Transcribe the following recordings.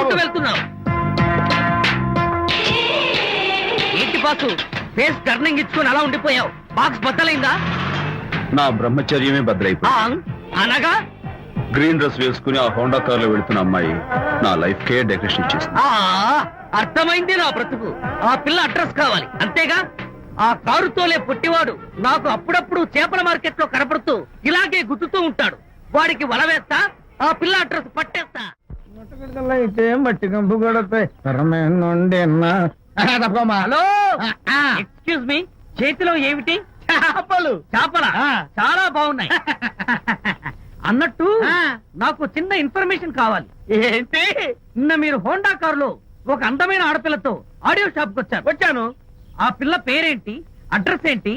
ఎక్కడికి వెళ్తున్నావు? ఏంటి బాసు ఫేస్ టర్నింగ్ ఇచ్చుకొని అలా ఉండిపోయావు? బాక్స్ బద్దలైందా? నా బ్రహ్మచర్యమే బద్దలైపోయింది. అనగా గ్రీన్ డ్రెస్ వేసుకుని ఆ హోండా కార్ లో వెళ్తున్న అమ్మాయి నా లైఫ్ కే డెకరేషన్ ఇచ్చేసింది. అర్థమైంది నా బ్రతుకు. ఆ పిల్ల అడ్రస్ కావాలి అంతేగా? ఆ కారుతోలే పుట్టివాడు నాకు అప్పుడప్పుడు చేపల మార్కెట్ లో కనపడుతూ ఇలాగే గుద్దుతూ ఉంటాడు. వాడికి వల వేస్తా, ఆ పిల్ల అడ్రస్ పట్టేస్తా. అయితే మట్టి కంపు కొడతాయి. హలో, ఎక్స్క్యూజ్ మీ, చేతిలో ఏమిటి? చేపలు. చేపలా? చాలా బాగున్నాయి. అన్నట్టు నాకు చిన్న ఇన్ఫర్మేషన్ కావాలి. ఏంటి? నిన్న మీరు హోండా కారులో ఒక అందమైన ఆడపిల్లతో ఆడియో షాప్ కు వచ్చాను. ఆ పిల్ల పేరేంటి, అడ్రస్ ఏంటి,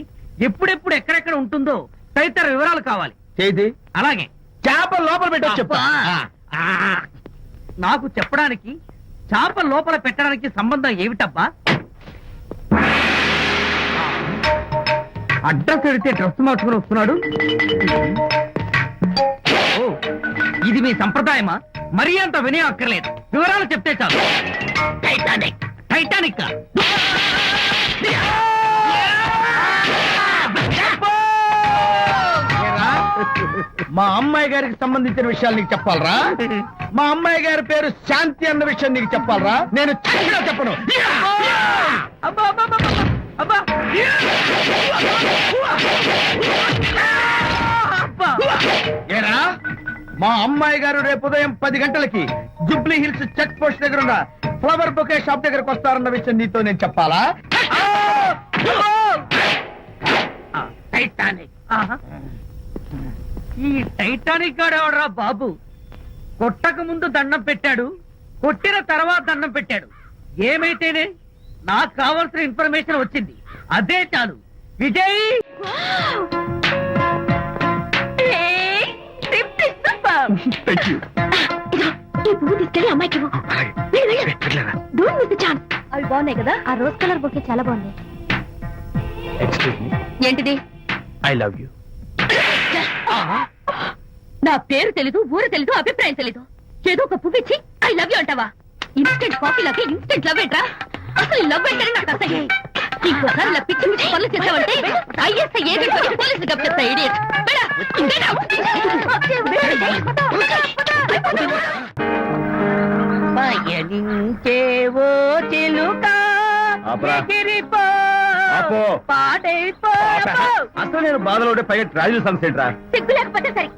ఎప్పుడెప్పుడు ఎక్కడెక్కడ ఉంటుందో తదితర వివరాలు కావాలి. చేతి అలాగే. చేప లోపల పెట్టొచ్చు చెప్తా. నాకు చెప్పడానికి చేప లోపల పెట్టడానికి సంబంధం ఏమిటబ్బా? అడ్రస్ అడిగితే డ్రెస్ మార్చుకుని వస్తున్నాడు. ఓ, ఇది మీ సంప్రదాయమా? మరీ అంత వినయం అక్కర్లేదు, వివరాలు చెప్తే చాలు. టైటానిక్. టైటానిక్ మా అమ్మాయి గారికి సంబంధించిన విషయాలు నీకు చెప్పాలరా? మా అమ్మాయి గారి పేరు శాంతి అన్న విషయం నీకు చెప్పాలరా? నేను చెప్పను. అబ్బా అబ్బా అబ్బా అబ్బా. ఏరా, మా అమ్మాయి గారు రేపు ఉదయం 10 గంటలకి జుబ్లీ హిల్స్ చెక్ పోస్ట్ దగ్గర ఉన్న ఫ్లవర్ బొకే షాప్ దగ్గరకు వస్తారన్న విషయం నీతో నేను చెప్పాలా? టైటానిక్. ఈ టైటానిక్ గాడెవడరా బాబు? కొట్టక ముందు దండం పెట్టాడు, కొట్టిన తర్వాత దండం పెట్టాడు. ఏమైతేనే నాకు కావాల్సిన ఇన్ఫర్మేషన్ వచ్చింది, అదే చాలు. విజయ్, అవి బాగున్నాయి కదా? ఆ రోజ్ కలర్ బొకే చాలా బాగుంది. ఏంటిది? I love you. నా పేరు తెలీదు, ఊరు తెలీదు, అభిప్రాయం తెలీదు. ఏదో ఒక పువ్విచ్చి ఐ లవ్ యూ అంటావా? ఇన్స్టెంట్ కాఫీలకి ఇన్స్టెంట్ లవ్ ఏంట్రా? అసలు లవ్ ఏంటని నాకు అసహ్యం. ఇంకోసారి ఇలా పిచ్చి పిచ్చి పనులు చేసావంటే ఐఎస్ఐ ఏజెంట్ వచ్చి పోలీసులు కప్పిస్తా. ఇడియట్. పయనించేవో చిలుక ఎగిరిపో, పాడైపో. అసలు నేను బాధలో ఉంటే పైగా ట్రాజెడీ సన్సెట్ రా. సిగ్గు లేకపోతే సరే,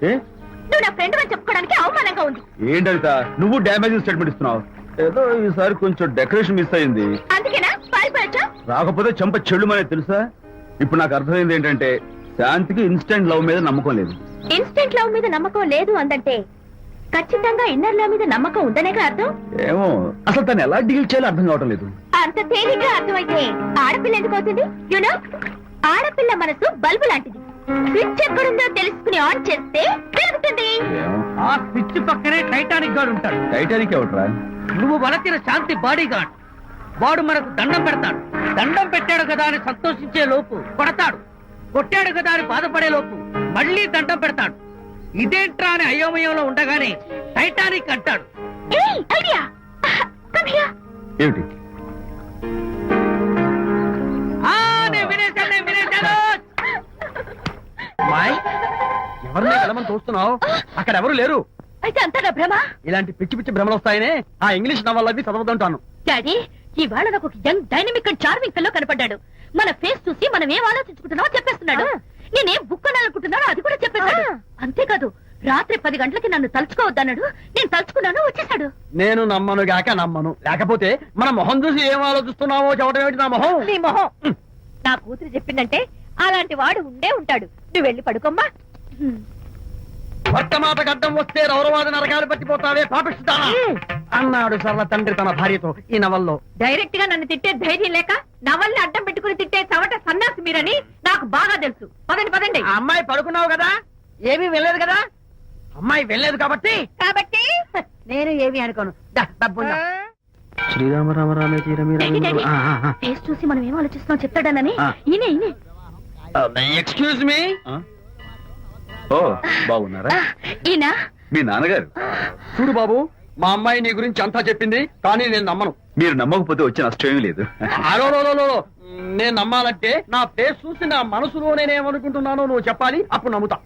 నువ్వు నా ఫ్రెండ్ అని చెప్పుకోవడానికి అవమానంగా ఉంది. ఏంటంట నువ్వు డ్యామేజింగ్ స్టేట్మెంట్ ఇస్తున్నావు? ఏదో ఈసారి కొంచెం డెకరేషన్ మిస్ అయింది, అందుకేనా పారిపోయా? రాకపోతే చెంప చెడుమనే తెలుసా? ఇప్పుడు నాకు అర్థమైంది ఏంటంటే శాంతికి ఇన్స్టెంట్ లవ్ మీద నమ్మకం లేదు. ఇన్స్టెంట్ లవ్ మీద నమ్మకం లేదు అందంటే ఖచ్చితంగా ఇన్నర్ లవ్ మీద నమ్మకం ఉందనేగా అర్థం. ఏమో అసలు తను ఎలా డీల్ చేయాలో అర్థం కావటం లేదు. అంత తేలిగ్గా అర్థమైతే ఆడపిల్ల ఎందుకు అవుతుంది? యూనో, ఆడపిల్ల మనసు బల్బు లాంటిది. స్విచ్ ఎక్కడుందో తెలుసుకుని ఆన్ చేస్తే పెరుగుతుంది. ఆ స్విచ్ పక్కనే టైటానిక్ గార్డ్ ఉంటాడు. టైటానిక్ ఎవట్రా? నువ్వు వలచిన శాంతి బాడీ గార్డ్. వాడు మనకు దండం పెడతాడు. దండం పెట్టాడు కదా అని సంతోషించే లోపు కొడతాడు, కొట్టాడు కదా అని బాధపడే లోపు మళ్ళీ దండం పెడతాడు. ఇదేంట్రా అని అయోమయంలో ఉండగానే టైటానిక్ అంటాడు. ఏమిటి? ఎవరిని వెళ్ళమని చూస్తున్నావు? అక్కడ ఎవరు లేరు. అయితే అంతా నా భ్రమ. ఇలాంటి పిచ్చి పిచ్చి భ్రమలు వస్తాయనే ఆ ఇంగ్లీష్ నవల్ అవి చదవదంటాను. డాడీ, ఇవాళ నాకు ఒక young dynamic and charming fellow కనపడ్డాడు. మన ఫేస్ చూసి మనం ఏం ఆలోచించుకుంటున్నామో చెప్పేస్తున్నాడు. నేనేం బుక్ అనాలనుకుంటున్నానో అది కూడా చెప్పేశాడు. అంతేకాదు, రాత్రి 10 గంటలకి నన్ను తలుచుకోవద్దన్నాడు. నేను తలుచుకున్నాను, వచ్చేసాడు. నేను నమ్మను గాక నమ్మను. లేకపోతే మన మొహం చూసి ఏం ఆలోచిస్తున్నావో చెప్పడం ఏమిటి? నా మొహం నీ మొహం. నా కూతురు చెప్పిందంటే అలాంటి వాడు ఉండే ఉంటాడు. నువ్వు వెళ్ళి పడుకోమ్మా. వర్తమాట గడ్డం వస్తే రౌరవాద నరకాలు పట్టిపోతావే పాపిస్తానా అన్నాడు సరళ తండ్రి తన భార్యతో ఈ నవల్లో. డైరెక్ట్ గా నన్ను తిట్టే ధైర్యం లేక నవల్ని అడ్డం పెట్టుకుని తిట్టే చవట సన్నాసి మీరని నాకు బాగా తెలుసు. పదండి పదండి. ఆ అమ్మాయి పడుకున్నావు కదా, ఏమీ వెళ్ళలేదు కదా. అమ్మాయి వెళ్ళలేదు కాబట్టి నేను ఏమి అనుకోను. శ్రీరామ రామ రామే ఫేస్ చూసి మనం ఏం ఆలోచిస్తున్నాం చెప్తాడనని ఈయనే ఈయనే. Excuse me. ఓ బాగున్నారా? ఈయన మీ నాన్నగారు. చూడు బాబు, మా అమ్మాయి నీ గురించి అంతా చెప్పింది, కానీ నేను నమ్మను. మీరు నమ్మకపోతే వచ్చే నష్టం ఏమీ లేదు. అలో నేను నమ్మాలంటే నా ఫేస్ చూసి నా మనసులో నేనేమనుకుంటున్నానో నువ్వు చెప్పాలి, అప్పుడు నమ్ముతా.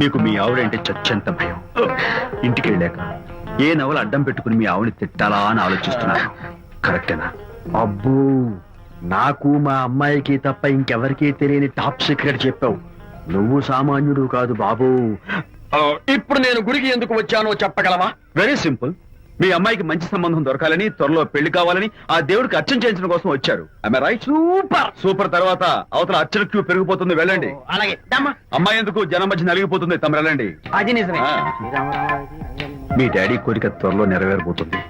మీకు మీ ఆవిడంటే చచ్చంత భయం. ఇంటికి వెళ్ళాక ఏ నవల అడ్డం పెట్టుకుని మీ ఆవిడని తిట్టాలా అని ఆలోచిస్తున్నాను. కరెక్టేనా? అబ్బో, నాకు మా అమ్మాయికి తప్ప ఇంకెవరికీ తెలియని టాప్ సీక్రెట్ చెప్పావు. నువ్వు సామాన్యుడు కాదు బాబు. ఇప్పుడు నేను గుడికి ఎందుకు వచ్చానో చెప్పగలవా? Very simple. మీ అమ్మాయికి మంచి సంబంధం దొరకాలని, త్వరలో పెళ్లి కావాలని ఆ దేవుడికి అర్చన చేయించడం కోసం వచ్చారు. రైట్? సూపర్. సూపర్. తర్వాత అవతల అర్చన క్యూ పెరిగిపోతుంది, వెళ్ళండి. అలాగే అమ్మాయి ఎందుకు జనం మధ్య నలిగిపోతుంది, తమ వెళ్ళండి. అది నిజమే. మీ డాడీ కోరిక త్వరలో నెరవేరబోతుంది.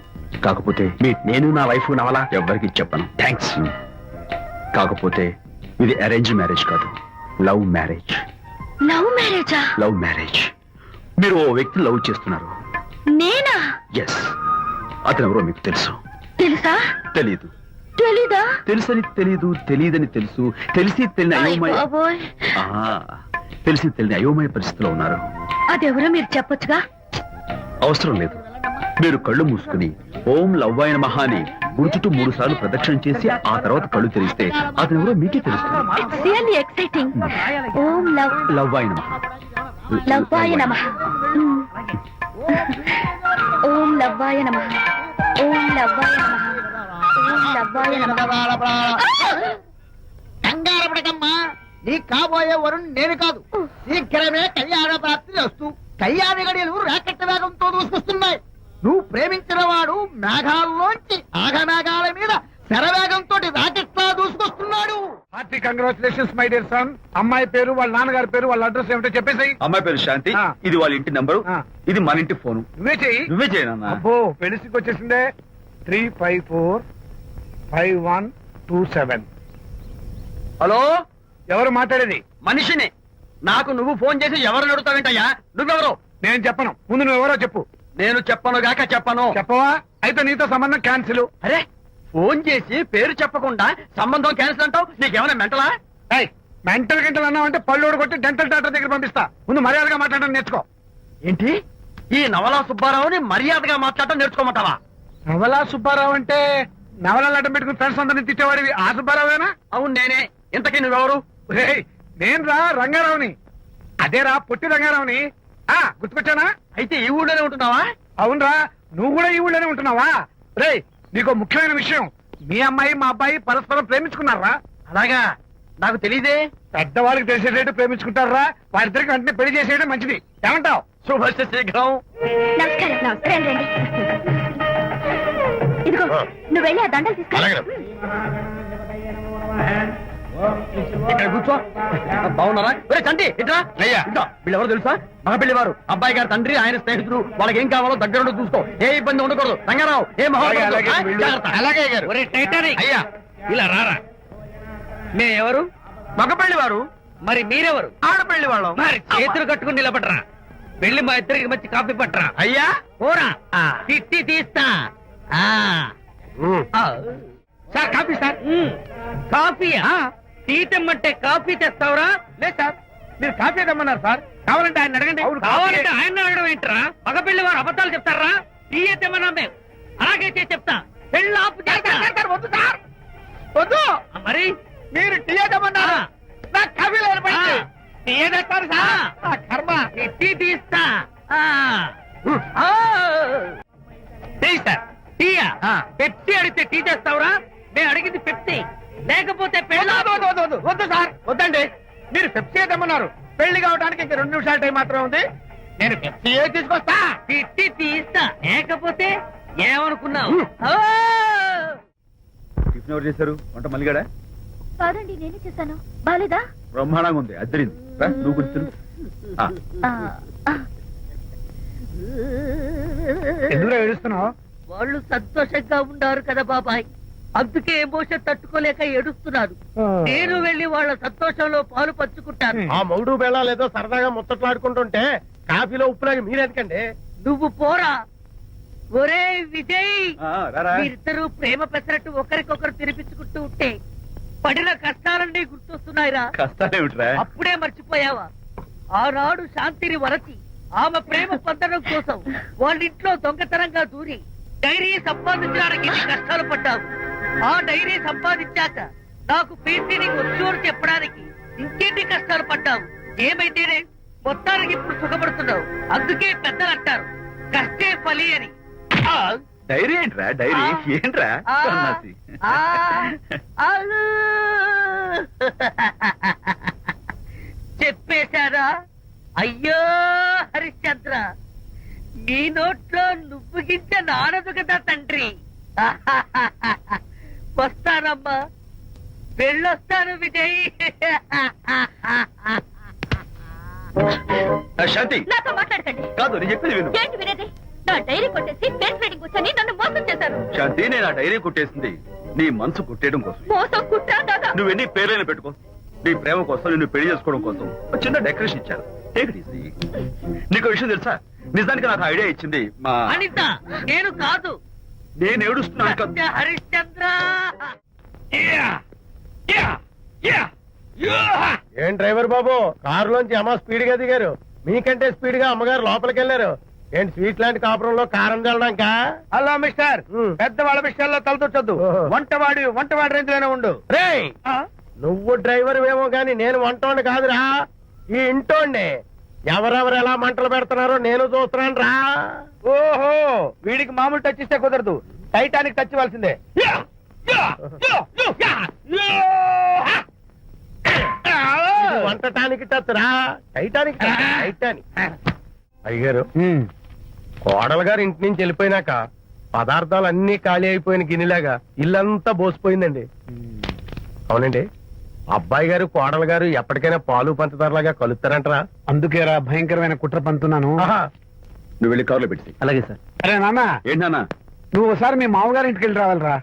కాకపోతే నేను నా వైఫ్ నవలా ఎవ్వరికి చెప్పను. థ్యాంక్స్. కాకపోతే ఇది అరేంజ్ మ్యారేజ్ కాదు, లవ్ మ్యారేజ్. లవ్ మ్యారేజా? Love marriage. మీరు ఓ వ్యక్తి లవ్ చేస్తున్నారు. నేనా? ఎస్. అతను ఎవరో మీకు తెలుసు. తెలుసా? తెలీదు. తెలీదా? తెలుసని తెలీదు, తెలియదని తెలుసు, తెలిసి తెలియని అయోమయ బాబోయ్, తెలిసి తెలియని అయోమయ పరిస్థితిలో ఉన్నారు. అదెవరో మీరు చెప్పొచ్చుగా. అవసరం లేదు. మీరు కళ్ళు మూసుకుని ఓం లవ్వాయ నమః అని గుడి చుట్టూ 3 సార్లు ప్రదక్షిణ చేసి ఆ తర్వాత కళ్ళు తెరిస్తే అతను ఎవరో మీకే తెలుస్తుంది. It's really exciting. ఓం లవ్వాయ నమః. లవ్వాయ నమః. ఓం లవ్వాయ నమః. ఓం లవ్వాయ నమః. ఓం లవ్వాయ నమః. కంగారు పడకమ్మా, నీ కాబోయే వరుణ్ నేను కాదు. శీఘ్రమే కళ్యాణ ప్రాప్తి వస్తూ కళ్యాణ గడియలు రాకెట్ వేగంతో దూసుకొస్తున్నాయి. నువ్వు ప్రేమించిన వాడు మేఘాల్లోంచి ఆగమేఘాల మీద శరవేగంతో రాకెట్ లా దూసుకొస్తున్నాడు. Hearty congratulations my dear son. అమ్మాయి పేరు, వాళ్ళ నాన్నగారి పేరు, వాళ్ళ అడ్రస్ ఏమిటో చెప్పేసి. అమ్మాయి పేరు శాంతి. ఇది వాళ్ళ ఇంటి నంబరు. ఇది మన ఇంటి ఫోను. నువ్వే చెయ్యి. నువ్వే చేయనన్నా. అబ్బో, పెళ్లికి వచ్చేసిందే. 3545127. హలో, ఎవరు మాట్లాడేది? మనిషిని. నాకు నువ్వు ఫోన్ చేసి ఎవరు అడుగుతావేంటయ్యా? నువ్వెవరు? నేను చెప్పను. ముందు నువ్వు ఎవరో చెప్పు. నేను చెప్పను గాక చెప్పను. చెప్పవా? అయితే నీతో సంబంధం క్యాన్సిల్. అరే, ఫోన్ చేసి పేరు చెప్పకుండా సంబంధం క్యాన్సిల్ అంటావు? నీకేమైనా మెంటలా? మెంటల్ గింటల్ అన్నావు అంటే పళ్ళు కొట్టి డెంటల్ డాక్టర్ దగ్గర పంపిస్తా. ముందు మర్యాదగా మాట్లాడడం నేర్చుకో. ఏంటి? ఈ నవలా సుబ్బారావుని మర్యాదగా మాట్లాడటం నేర్చుకోమంటావా? నవలా సుబ్బారావు అంటే నవలాలు అడ్డం పెట్టుకుని ఫ్రెండ్స్ అందరిని తిట్టేవాడివి ఆ సుబ్బారావేనా? అవును నేనే. ఇంతకీ నువ్వెవరు? నేను రా రంగారావుని. అదేరా పొట్టి రంగారావుని. గుర్తుకొచ్చానా? అయితే ఈ ఊళ్ళోనే ఉంటున్నావా? అవునరా, నువ్వు కూడా ఈ ఊళ్ళోనే ఉంటున్నావా? రే, నీకు ముఖ్యమైన విషయం. మీ అమ్మాయి మా అబ్బాయి పరస్పరం ప్రేమించుకున్నారా? అలాగా? నాకు తెలీదే. పెద్దవాళ్ళకి తెలిసేటట్టు ప్రేమించుకుంటారా? వారిద్దరికి వెంటనే పెళ్లి చేసేయడం మంచిది. ఏమంటావు? శుభస్య శీఘ్రం. నమస్కారం. నమస్కారం. రండి. ఇదిగో, నువ్వు వెళ్ళి ఆ దండలు తీసుకో. ఇక్కడ కూర్చో. బాగున్నారా? ఒరే చంటి, ఇట్రా. ఇదిగో, వీళ్ళెవరో తెలుసా? మగ పెళ్లివారు. అబ్బాయి గారి తండ్రి, ఆయన స్నేహితుడు. వాళ్ళకి ఏం కావాలో దగ్గర చూసుకో. ఏ ఇబ్బంది ఉండకూడదు. రంగారావు, ఏ అలాగే గారు. అయ్యా, ఇలా రారా. మేమెవరు? మగ పెళ్లివారు. మరి మీరెవరు? ఆడపెళ్లి వాళ్ళం. మరి చేతులు కట్టుకుని నిలబడరా. వెళ్ళి మా ఇద్దరికి మంచి కాఫీ పట్టరా. అయ్యా పోరా, తిట్టి తీస్తా. Sir coffee. సార్ కాఫీయా? టీ తెమ్మంటే కాఫీ తెస్తావురా? లేదు సార్, మీరు కాఫీ తెమ్మన్నారు సార్. కావాలంటే ఆయన అడగండి. కావాలంటే ఆయన అడగడం ఏంటరా? మగ పెళ్లి వారు అబద్ధాలు చెప్తారా? టీ తెమ్మన్నా మేము అలాగే చేసి చెప్తా. పెళ్ళి ఆపు చేస్తా. వద్దు సార్, వద్దు. మరి మీరు టీ తెమ్మన్నారు, నాకు కాఫీ లేదు. టీ తెస్తారు సార్. కర్మ. టీ తీస్తా. Tea sir. టీయా? పెప్సీ అడిగితే టీ తెస్తావురా? నేను అడిగింది పెప్సీ, లేకపోతే పెళ్ళి. వద్దు సార్, వద్దండి. మీరు పెప్సీ తెమ్మన్నారు. పెళ్లి కావడానికి ఇంక 2 నిమిషాల టైం మాత్రమే ఉంది. నేను పెప్సీ తీసుకొస్తా. తిట్టి తీస్తా, లేకపోతే ఏమనుకున్నావు? టిఫిన్ ఎవరు చేశారు? వంట మల్లిగాడా? కాదండి, నేనే చేశాను. బాలేదా? బ్రహ్మాండంగా ఉంది. అద్దరింది. నువ్వు కూర్చుని. ఎందుకు ఏడుస్తున్నావు? వాళ్ళు సంతోషంగా ఉన్నారు కదా బాబాయ్, అందుకే ఎమోషన్ తట్టుకోలేక ఏడుస్తున్నారు. నేను వెళ్లి వాళ్ళ సంతోషంలో పాలు పంచుకుంటాను. ఆ మౌడు బేళాలు ఏదో సరదాగా ముచ్చట్లాడుకుంటుంటే కాఫీలో ఉప్పులాగి మీరెందుకండి? నువ్వు పోరా. ఒరే విజయ్, రారా. మీరిద్దరూ ప్రేమ పెసరట్టు ఒకరికొకరు తినిపించుకుంటూ ఉంటే పడిన కష్టాలన్నీ గుర్తొస్తున్నాయిరా. కష్టాలేమిట్రా? అప్పుడే మర్చిపోయావా? ఆనాడు శాంతిని వరచి ఆమె ప్రేమ పొందడం కోసం వాళ్ళింట్లో దొంగతనంగా దూరి డైరీ సంపాదించడానికి ఇన్ని కష్టాలు పడ్డావు. ఆ డైరీ సంపాదించాక నాకు పెయింటింగ్ వచ్చోరు చెప్పడానికి ఇంకెన్ని కష్టాలు పడ్డావు. ఏమైతేనే మొత్తానికి ఇప్పుడు సుఖపడుతున్నావు. అందుకే పెద్దలు అంటారు కష్టే ఫలి అని. డైరీ ఏంట్రా డైరీ ఏంట్రా సన్నాసి. చెప్పేశారా? అయ్యో హరిశ్చంద్ర, నీ నోట్లో నువ్వు గింజ నానదు కదా తండ్రి. వస్తానమ్మా, వెళ్ళొస్తాను విజయ్. శాంతి నాతో మాట్లాడకండి. కాదు నేను చెప్పేది విను. ఏంటి వినేది? నా డైరీ కొట్టేసి ఫేస్ రీడింగ్ వచ్చని నన్ను మోసం చేశారు. శాంతి నేను ఆ డైరీ కుట్టేసింది నీ మనసు కుట్టేయడం కోసం. మోసం కుట్రా కాదా? నువ్వు ఎన్ని పేర్లైనా పెట్టుకో, నీ ప్రేమ కోసం నిన్ను పెళ్లి చేసుకోవడం కోసం ఒక చిన్న డెకరేషన్ ఇచ్చాను. Take it easy. నీకు విషయం తెలుసా, నిజానికి నాకు ఐడియా ఇచ్చింది మా అనిత, నేను కాదు. నేను ఏడుస్తున్నాను కదా. సత్య హరిశ్చంద్ర. ఏం డ్రైవర్ బాబు, కారులోంచి అమ్మ స్పీడ్ గా దిగారు, మీకంటే స్పీడ్ గా అమ్మగారు లోపలికి వెళ్ళారు. ఏంటి స్వీట్ లాంటి కాపురంలో కారం చల్లడానిక? హలో మిస్టర్, పెద్దవాళ్ళ విషయాల్లో తలదొచ్చొద్దు. వంటవాడి రేంజ్ లోనే ఉండు. రేయ్, నువ్వు డ్రైవర్ ఏమో గాని నేను వంటోండి కాదురా, ఈ ఇంటోండి. ఎవరెవరు ఎలా మంటలు పెడుతున్నారో నేను చూస్తున్నాను రా. ఓహో, వీడికి మామూలు టచ్ ఇస్తే కుదరదు, టైటానిక్ టచ్ ఇవ్వాల్సిందే. ఇది వంటటానికి టచ్ రా, టైటానిక్ టచ్, టైటానిక్. అయ్యగారు, కోడలు గారు ఇంటి నుంచి వెళ్ళిపోయినాక పదార్థాలు అన్ని ఖాళీ అయిపోయిన గిన్నెలాగా ఇల్లంతా బోసిపోయిందండి. అవునండి, అబ్బాయి గారు కోడలు గారు ఎప్పటికైనా పాలు పంచదారలాగా కలుస్తారంటరా? అందుకేరా భయంకరమైన కుట్ర పంతున్నాను. నువ్వు వెళ్ళి కారులో పెట్టి. అలాగే సార్. అరే నాన్న, ఏంటన్నా? నువ్వు ఒకసారి మీ మామగారి ఇంటికి వెళ్ళి రావాలిరా.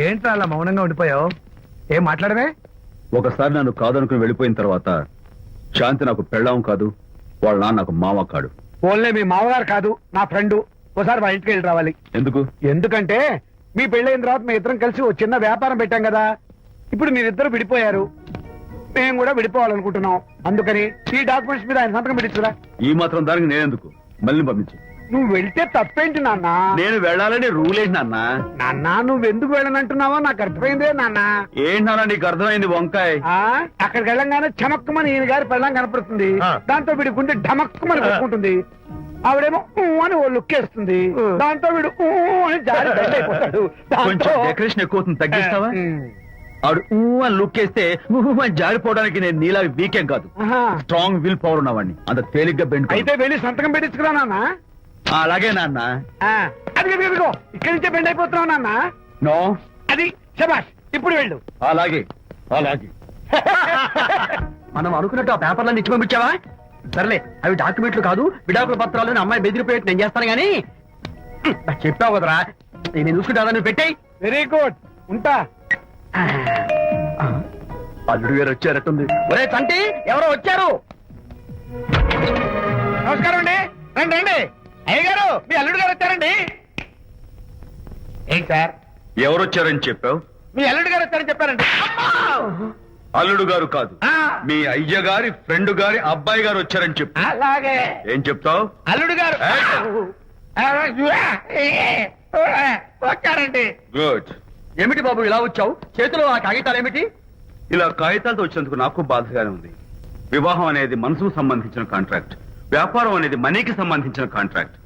ఏంట్రా అలా మౌనంగా ఉండిపోయావు? ఏం మాట్లాడమే? ఒకసారి నన్ను కాదనుకుని వెళ్ళిపోయిన తర్వాత శాంతి నాకు పెళ్ళాం కాదు, వాళ్ళ నాన్న నాకు మామ కాడు. ఓన్లే మీ మామగారు కాదు, నా ఫ్రెండ్. ఒకసారి వాళ్ళ ఇంటికి వెళ్ళి రావాలి. ఎందుకు? ఎందుకంటే మీ పెళ్ళైన తర్వాత మీ ఇద్దరం కలిసి ఓ చిన్న వ్యాపారం పెట్టాం కదా. ఇప్పుడు మీరిద్దరు విడిపోయారు, మేము కూడా విడిపోవాలనుకుంటున్నాం. అందుకని ఈ డాక్యుమెంట్స్ మీద ఆయన సంతకం పెట్టించురా. ఈ మాత్రం దానికి నేనెందుకు, మళ్ళీ పంపించు. నువ్వు వెళ్తే తప్పేంటి నాన్న? నేను వెళ్ళాలని రూల్ ఏంటి నాన్న? నాన్న, నువ్వు ఎందుకు వెళ్ళనంటున్నావో నాకు అర్థమైందే నాన్న. ఏంటి నాన్న నీకు అర్థమైంది వంకాయ? అక్కడికి వెళ్ళంగానే చమక్కుమని ఈయన గారి పెళ్ళం కనపడుతుంది. దాంతో వీడి గుండె ఢమక్కుమని కొట్టుకుంటుంది. ఆవిడేమో ఊ అని ఓ లుక్ వేస్తుంది. దాంతో వీడు ఊ అని జారి బెడ్ అయిపోతాడు. కొంచెం డెకరేషన్ ఎక్కువ అవుతుంది, తగ్గిస్తావా? ఆవిడ ఊ అని లుక్ వేస్తే ఊ అని జారిపోవడానికి నేను నీలా వీకేం కాదు, స్ట్రాంగ్ విల్ పవర్ ఉన్నవాడిని. అంత తేలిగ్గా బెండ్ అయితే వెళ్ళి సంతకం పెట్టించుకురా నాన్న. అలాగే నాన్న. అది ఇదిగో ఇక్కడి నుంచే బెండ్ అయిపోతున్నావు నాన్న. నో, అది శబాష్, ఇప్పుడు వెళ్ళు. అలాగే అలాగే. మనం అనుకున్నట్టు ఆ పేపర్లను ఇచ్చి పంపించావా? సర్లే, అవి డాక్యుమెంట్లు కాదు, విడాకుల పత్రాలు. అమ్మాయి బెదిరిపోయేట్టు నేను చేస్తాను గానీ చెప్పావు కదరా, నేను చూసుకుంటా. నువ్వు పెట్టాయి. వెరీ గుడ్, ఉంటా. అల్లుడు గారు వచ్చారట్టుంది. ఒరే తంటి, ఎవరో వచ్చారు. నమస్కారం అండి. రండి రండి. అయ్య గారు, మీ అల్లుడు గారు వచ్చారండి. ఏంటి సార్, ఎవరు వచ్చారని చెప్పావు? మీ అల్లుడు గారు వచ్చారని చెప్పారండి. అల్లుడు గారు కాదు, మీ అయ్య గారి ఫ్రెండ్ గారి అబ్బాయి గారు వచ్చారని చెప్పు. అలాగే. ఏం చెప్తావు? అల్లుడు గారు వచ్చారండి. గుడ్. ఏమిటి బాబు ఇలా వచ్చావు? చేతిలో ఆ కాగితాలు ఏమిటి? ఇలా కాగితాలతో వచ్చినందుకు నాకు బాధగానే ఉంది. వివాహం అనేది మనసుకు సంబంధించిన కాంట్రాక్ట్, వ్యాపారం అనేది మనీకి సంబంధించిన కాంట్రాక్ట్.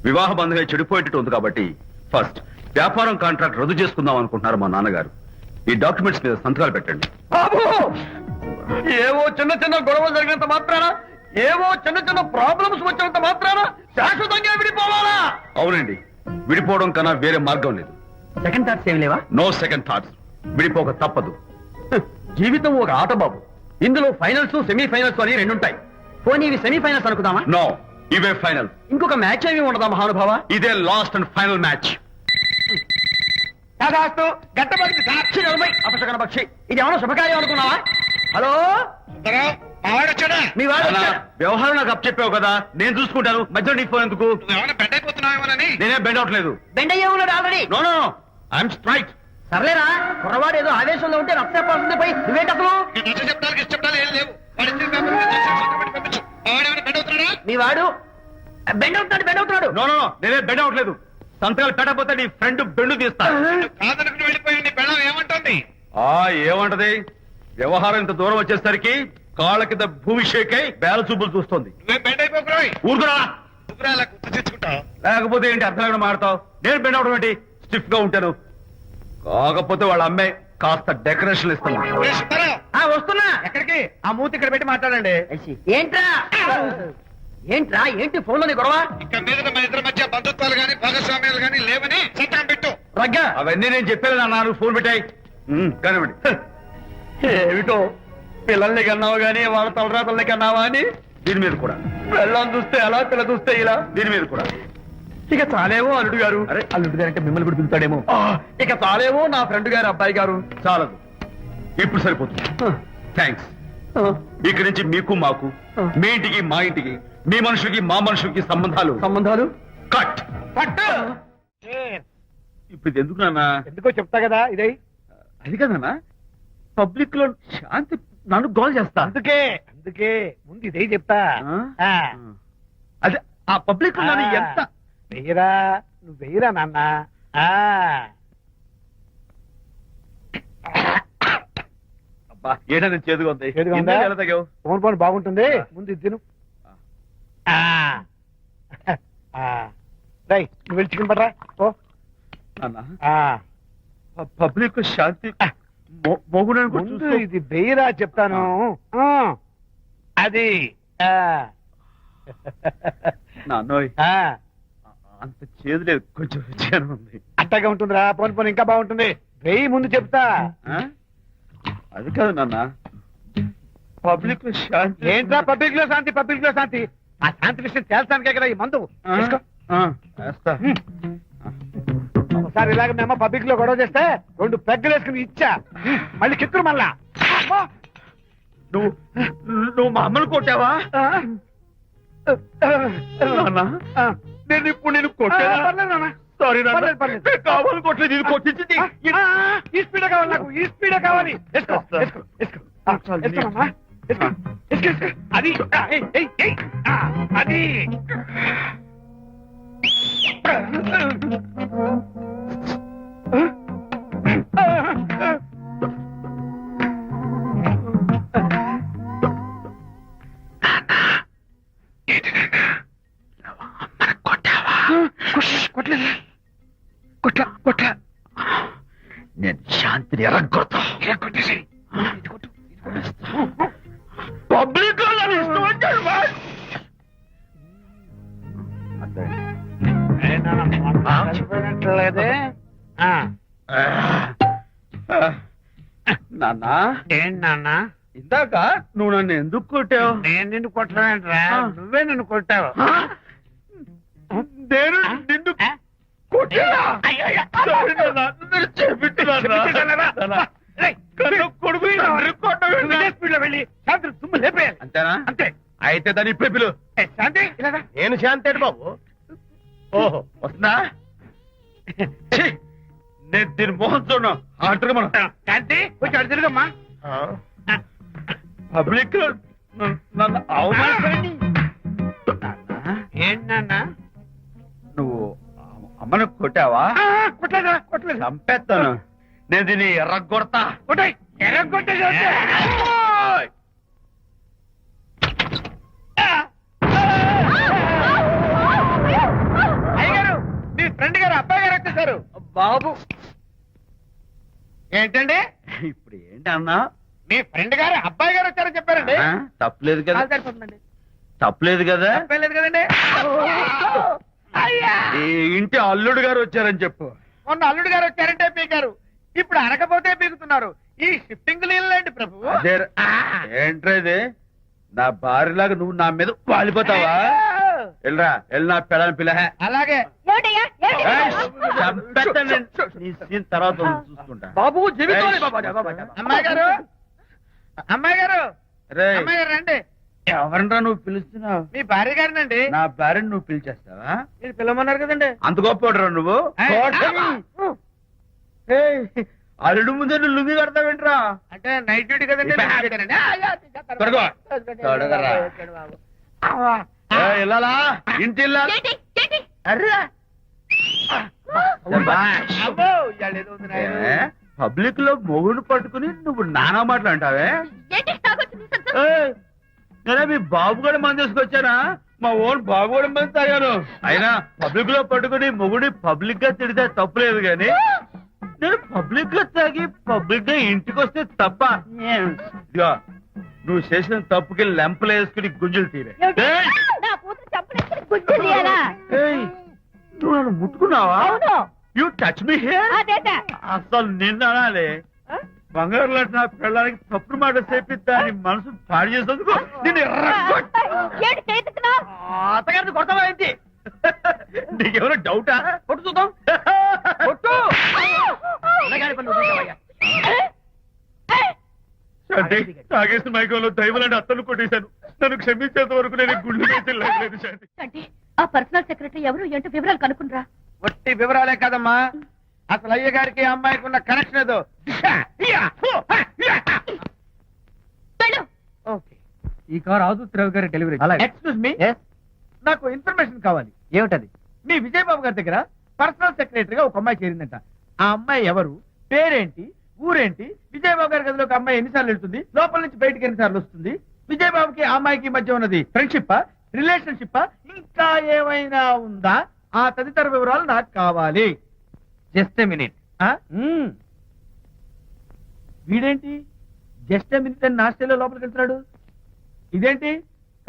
వివాహ బంధంగా చెడిపోయేటట్టు ఉంది కాబట్టి ఫస్ట్ వ్యాపారం కాంట్రాక్ట్ రద్దు చేసుకుందాం అనుకుంటున్నారు మా నాన్నగారు. ఈ డాక్యుమెంట్స్ మీద సంతకాలు పెట్టండి. బాబు, ఏవో చిన్న చిన్న గొడవలు జరిగినంత మాత్రాన, ఏవో చిన్న చిన్న ప్రాబ్లమ్స్ వచ్చినంత మాత్రాన శాశ్వతంగా విడిపోవాలా? అవునండి, విడిపోవడం కన్నా వేరే మార్గం లేదు. సెకండ్ థాట్స్ ఏమి లేవా? No second thoughts. విడిపోక తప్పదు. జీవితం ఒక ఆట బాబు, ఇందులో ఫైనల్స్ సెమీఫైనల్స్ అని రెండుంటాయి. పోనీ ఇవి సెమీఫైనల్స్ అనుకుందామా? నో, ఇవే ఫైనల్. ఇంకొక మ్యాచ్ ఏమి ఉండదా మహానుభావ? ఇదే లాస్ట్ అండ్ ఫైనల్ మ్యాచ్. కాదాస్తు గట్టబడి సాక్షి నిలబై అపశకన పక్షి, ఇది ఏమైనా శుభకార్యం అనుకున్నావా? హలో, మావాడొచ్చాడా? మీ వాడు అన్నా, వ్యవహారం నాకు అప్ చెప్పావు కదా, నేను చూసుకుంటాను. మధ్యలో నీకు ఫోన్ ఎందుకు? ఏమైనా బెడ్ అయిపోతున్నావేమోనని. నేనే బెండ్ అవట్లేదు. బెండ్ అయ్యే ఉన్నాడు already. No no, I'm straight. సర్లేరా, కుర్రవాడు ఏదో ఆవేశంలో ఉంటే రక్త పోతుంది. పై నువ్వేంటి అసలు? నీ నచ్చ చెప్తానికి ఇష్టపడాలి ఏం లేవు. వాడి ఇచ్చిన పేపర్ మీద చేసి సంతకం పెట్టి పంపించు. మీ వాడు బెండ్ అవుతున్నాడు నో నో నేనే బెడ్ అవ్వట్లేదు. సంతకాలు పెట్టకపోతే నీ ఫ్రెండ్ బెండు తీస్తా. కాదనుకుని వెళ్ళిపోయింది పెళ్ళం ఏమంటుంది? ఏమంటది? వ్యవహారం ఇంత దూరం వచ్చేసరికి కాళ్ళ కింద భూమి షేక్ అయి బేల చూపులు చూస్తుంది. నువ్వే బెడ్ అయిపోకురాయి. ఊరుకురా. నువ్వురా అలా గుర్తు తెచ్చుకుంటావు. లేకపోతే ఏంటి అర్థం లేకుండా మాడతావు? నేను బెండ్ అవడం ఏంటి? స్టిఫ్ గా ఉంటాను. కాకపోతే వాళ్ళ అమ్మాయి కాస్త డెకరేషన్ ఇస్తాను. వస్తున్నా. ఎక్కడికి? ఆ మూతి ఇక్కడ పెట్టి మాట్లాడండి. ఏంట్రా ఏంటి ఫోన్ లోని గొడవ? ఇక మీద మన ఇద్దరి మధ్య బంధుత్వాలు గాని భాగస్వామ్యాలు గాని లేవని సంతకం పెట్టు. రగ్గా అవన్నీ నేను చెప్పాను అన్నారు. ఫోన్ పెట్టాయి కానివ్వండి. ఏమిటో పిల్లల్ని కన్నావు గానీ వాళ్ళ తలరాతల్ని కన్నావా అని దీని మీద కూడా. పిల్లల్ని చూస్తే అలా, పిల్ల చూస్తే ఇలా, దీని మీద కూడా. ఇక చాలేమో అల్లుడు గారు. అరే అల్లుడు గారు అంటే మిమ్మల్ని కూడా పిలుతాడేమో. ఇక చాలేమో నా ఫ్రెండ్ గారు అబ్బాయి గారు. చాలదు, ఇప్పుడు సరిపోతుంది. థ్యాంక్స్. ఇక్కడి నుంచి మీకు మాకు, మీ ఇంటికి మా ఇంటికి, మీ మనుషులకి మా మనుషులకి సంబంధాలు కట్. ఇప్పుడు ఇది ఎందుకు నాన్న? ఎందుకో చెప్తా కదా ఇదే. అది కదన్నా, పబ్లిక్ లో శాంతి నన్ను గోల్ చేస్తా. అందుకే ముందు ఇదే చెప్తా. ఆ, అదే ఆ పబ్లిక్ లో నన్ను ఎంత వెయ్యరా, నువ్వు వెయ్యరా నాన్న. అబ్బా ఏంటని చేదుగా ఉంది. చేదుగా ఉందా? ఇందాక ఎలా తాగావు? ఫోన్ ఫోన్ బాగుంటుంది, ముందు ఇది తిను. రై నువ్వు వెళ్ళి చికెన్ పడరా. ఓ నాన్న, పబ్లిక్ లో శాంతి మొగుడని కూడా ముందు చూస్తూ- ఇది వెయ్యరా చెప్తాను. అది నాన్నోయ్ అంత చేదు లేదు, కొంచెం రుచిగానే ఉంది. అట్టగా ఉంటుందిరా. పోను పోను ఇంకా బాగుంటుంది. వెయ్యి ముందు చెప్తా. ఆ? అది కాదు నాన్న, పబ్లిక్ లో శాంతి ఏంట్రా పబ్లిక్ లో శాంతి? పబ్లిక్ లో శాంతి ఆ శాంతి విషయం తేల్చడానికే కదా ఈ మందు. ఆ? తీసుకో. ఆ, వేస్తా. ఒకసారి ఇలాగ మేము పబ్లిక్ లో గొడవ చేస్తే 2 పెగ్గలు వేసుకుని ఇచ్చా. మళ్ళీ కిక్కురు మళ్ళా. నువ్వు మా అమ్మను కొట్టావా? నాన్న, నేను ఇప్పుడు నేను కొట్టానా? పర్లేదు నాన్న. సారీ నాన్న. పర్లేదు, పర్లేదు. నేను కావాలి కొట్టలేదు, ఇది కొట్టించింది. ఈ స్పీడే కావాలి నాకు, ఈ స్పీడే కావాలి. వేసుకో, వేసుకో, వేసుకో. వేసుకోనమ్మా. వేసుకో, వేసుకో, వేసుకో. అది ఏయ్, ఏయ్, ఏయ్. అది కొట్లా. నేను శాంతిని ఎరగొడతా. కొట్టేసి పబ్లిక్ లో నన్ను ఇష్టం వచ్చాడు వాడు. చనిపోయినట్లేదే. నాన్న, ఏంటి నాన్న? ఇందాక నువ్వు నన్ను ఎందుకు కొట్టావు? నేను నిన్ను కొట్టలేంట్రా, నువ్వే నన్ను కొట్టావు. నేను నిన్ను కొట్టానా? సారీ నాన్న, నన్ను చేపించున్నానా? కన్ను కొడుకు తండ్రి కొట్టవేంటి? స్పీడ్లో వెళ్ళి శాంతి తుమ్ము లేపేయాలి. అంతేనా? అంతే. అయితే దాని ఇప్పుడే పిలు. శాంతి ఇలా రా. నేను శాంతేడు బాబు. ఓహో వస్తుందా? ఛీ, నేను దీని మోహన్ చూడను. ఆటగా మనం శాంతి కొంచెం అటు తిరుగమ్మా. పబ్లిక్ లో నన్ను అవమానించండి. ఏంటి నాన్న? నువ్వు అమ్మను కొట్టావా? కొట్టలేదు. చంపేస్తాను. నేను దీన్ని ఎర్రగొడతా. కొట్టాయి ఎర్రగొట్టే అయ్యగారు, మీ ఫ్రెండ్ గారు అబ్బాయి గారు వచ్చేసారు. బాబు ఏంటండి? ఇప్పుడు ఏంటి అన్నా? మీ ఫ్రెండ్ గారు అబ్బాయి గారు వచ్చారని చెప్పారండి. తప్పలేదు కదా? సరిపోతుందండి. తప్పలేదు కదా? తప్పలేదు కదండి. అయ్యా, ఈ ఇంటి అల్లుడు గారు వచ్చారని చెప్పు. మొన్న అల్లుడు గారు వచ్చారంటే పీకారు, ఇప్పుడు అనకపోతే పీకుతున్నారు. ఈ షిఫ్టింగ్ లీలండి ప్రభు. అదే ఏంట్రా ఇది? నా భార్యలాగా నువ్వు నా మీద వాలిపోతావా? వెళ్ళరా, వెళ్ళి నా పెళ్ళని పిల్ల. అలాగే ఏమిటయ్యా? ఏమిటి? చంపేస్తాను నేను. నీ సీన్ తర్వాత చూసుకుంటా. బాబు జీవితాలే బాబా. అమ్మాయి గారు, అమ్మాయి గారు, రేయ్, అమ్మాయి గారు రండి. ఎవరినరా నువ్వు పిలుస్తున్నావు? మీ భార్య గారినండి. నా భార్యను నువ్వు పిలిచేస్తావా? మీరు పిలవమన్నారు కదండి. అంత గొప్ప నువ్వు? ఏయ్, అల్లుడు ముందే నువ్వు లుంగి కడతావేంట్రా? అంటే నైట్ డ్యూటీ కదండి. తొడగో. తొడగరా. ఇల్లాలా ఇంటి ఏంటి ఏంటి పబ్లిక్ లో మొగుడు పట్టుకుని నువ్వు నానా మాటలు అంటావే ఏంటి తాగొచ్చింది సత్తు? నేనే మీ బాబు కూడా మంది తీసుకొచ్చానా మా ఓన్ బాబు కూడా మంది తాగాను అయినా పబ్లిక్ లో పట్టుకుని మొగుడి పబ్లిక్ గా తిడితే తప్పులేదు గాని నేను పబ్లిక్ గా తాగి పబ్లిక్ గా ఇంటికి వస్తే తప్ప ఇదిగో నువ్వు చేసిన తప్పుకి లెంపలు వేసుకుని గుంజులు తీరే ఏమిటి? నా కూతురు చంపలేసుకుని గుజ్జు తీయాలా? నువ్వు నన్ను ముట్టుకున్నావా అవును. యూ టచ్ మీ హియర్ అదేట. అసలు నిన్న అనాలి బంగారు లాంటి నా పిల్లలకి తప్పుడు మాట చెప్పి దాని మనసు పాడు చేసేందుకు నిన్ను ఏంటి చేతుకున్నావ్? అత్తగారిని కొడతావా ఏంటి? నీకేమైనా డౌటా కొట్టు చూద్దాం. కొట్టు. పిల్లగాడి పనులు చూసావయ్యా. శాంతి తాగేసిన మైకంలో దైవలాంటి అత్తను కొట్టేశాను నన్ను క్షమించేంత వరకు నేను గుళ్ళు వేసి లేదు శాంతి అంటే ఆ పర్సనల్ సెక్రటరీ ఎవరు ఏంటో వివరాలు కనుక్కునరా. వట్టి వివరాలే కదమ్మా, అసలు అయ్య గారికి అమ్మాయికి ఉన్న కనెక్షన్ ఏదో. వెళ్ళు. ఓకే, ఈ కార్ ఆదుత్రావు గారి డెలివరీ. ఎక్స్క్యూజ్ మీ, నాకు ఇన్ఫర్మేషన్ కావాలి. ఏమిటది? మీ విజయబాబు గారి దగ్గర పర్సనల్ సెక్రటరీగా ఒక అమ్మాయి చేరిందంట. ఆ అమ్మాయి ఎవరు, పేరేంటి, ఊరేంటి, విజయబాబు గారి గదిలోకి అమ్మాయి ఎన్నిసార్లు వెళ్తుంది, లోపల నుంచి బయటికి ఎన్నిసార్లు వస్తుంది, విజయబాబుకి ఆ అమ్మాయికి మధ్య ఉన్నది ఫ్రెండ్షిప్ రిలేషన్షిప్ ఇంకా ఏమైనా ఉందా, ఆ తదితర వివరాలు నాకు కావాలి. Just minute. వీడేంటి జస్ట్ మినిట్ అని నాస్టేలో లోపలికి వెళ్తున్నాడు? ఇదేంటి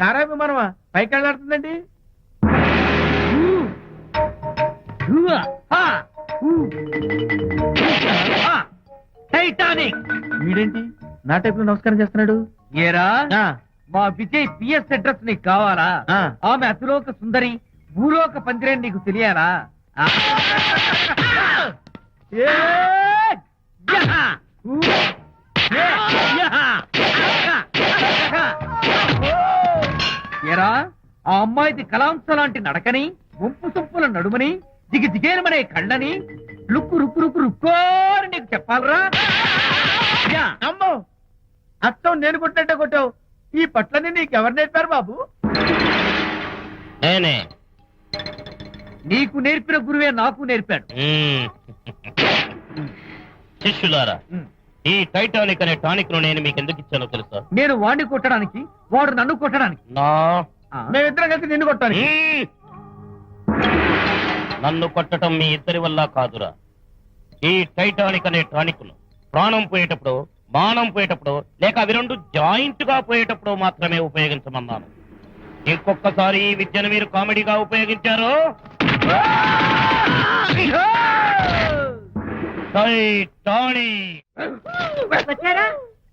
కారా విమానమా పైకి వెళ్ళాడుతుందండి? టైటానిక్. వీడేంటి నా టైప్ లో నమస్కారం చేస్తున్నాడు? ఏరా మా విజయ్ పిఎస్ అడ్రస్ నీకు కావాలా? ఆమె అతిలోక సుందరి భూలోక పందిరేని నీకు తెలియాలా? ఏరా ఆ అమ్మాయిది కలాంస లాంటి నడకని, వంపు సొంపుల నడుమని, దిగి దిగేనమనే కళ్ళని, లుక్కు రుక్కు రుక్కు రుక్కోని నీకు చెప్పాలరా? అమ్మో, అత్తం నేను కొట్టినట్టే కొట్టావు. ఈ పట్లని నీకెవరు నేర్పారు బాబు? నేనే. నీకు నేర్పిన గురువే నాకు నేర్పాడు. శిష్యులారా, ఈ టైటానిక్ అనే టానిక్ ను నేను మీకు ఎందుకు ఇచ్చానో తెలుసా? నేను వాడిని కొట్టడానికి, వాడు నన్ను కొట్టడానికి. మేమిద్దరం కలిసి నిన్ను కొట్టాను. నన్ను కొట్టడం మీ ఇద్దరి వల్ల కాదురా. ఈ టైటానిక్ అనే టానిక్ ను ప్రాణం పోయేటప్పుడు, మానం పోయేటప్పుడు, లేక అవి రెండు జాయింట్ గా పోయేటప్పుడు మాత్రమే ఉపయోగించమన్నాను. ఇంకొకసారి ఈ విద్యను మీరు కామెడీగా ఉపయోగించారు, టైటానిక్. వచ్చారా?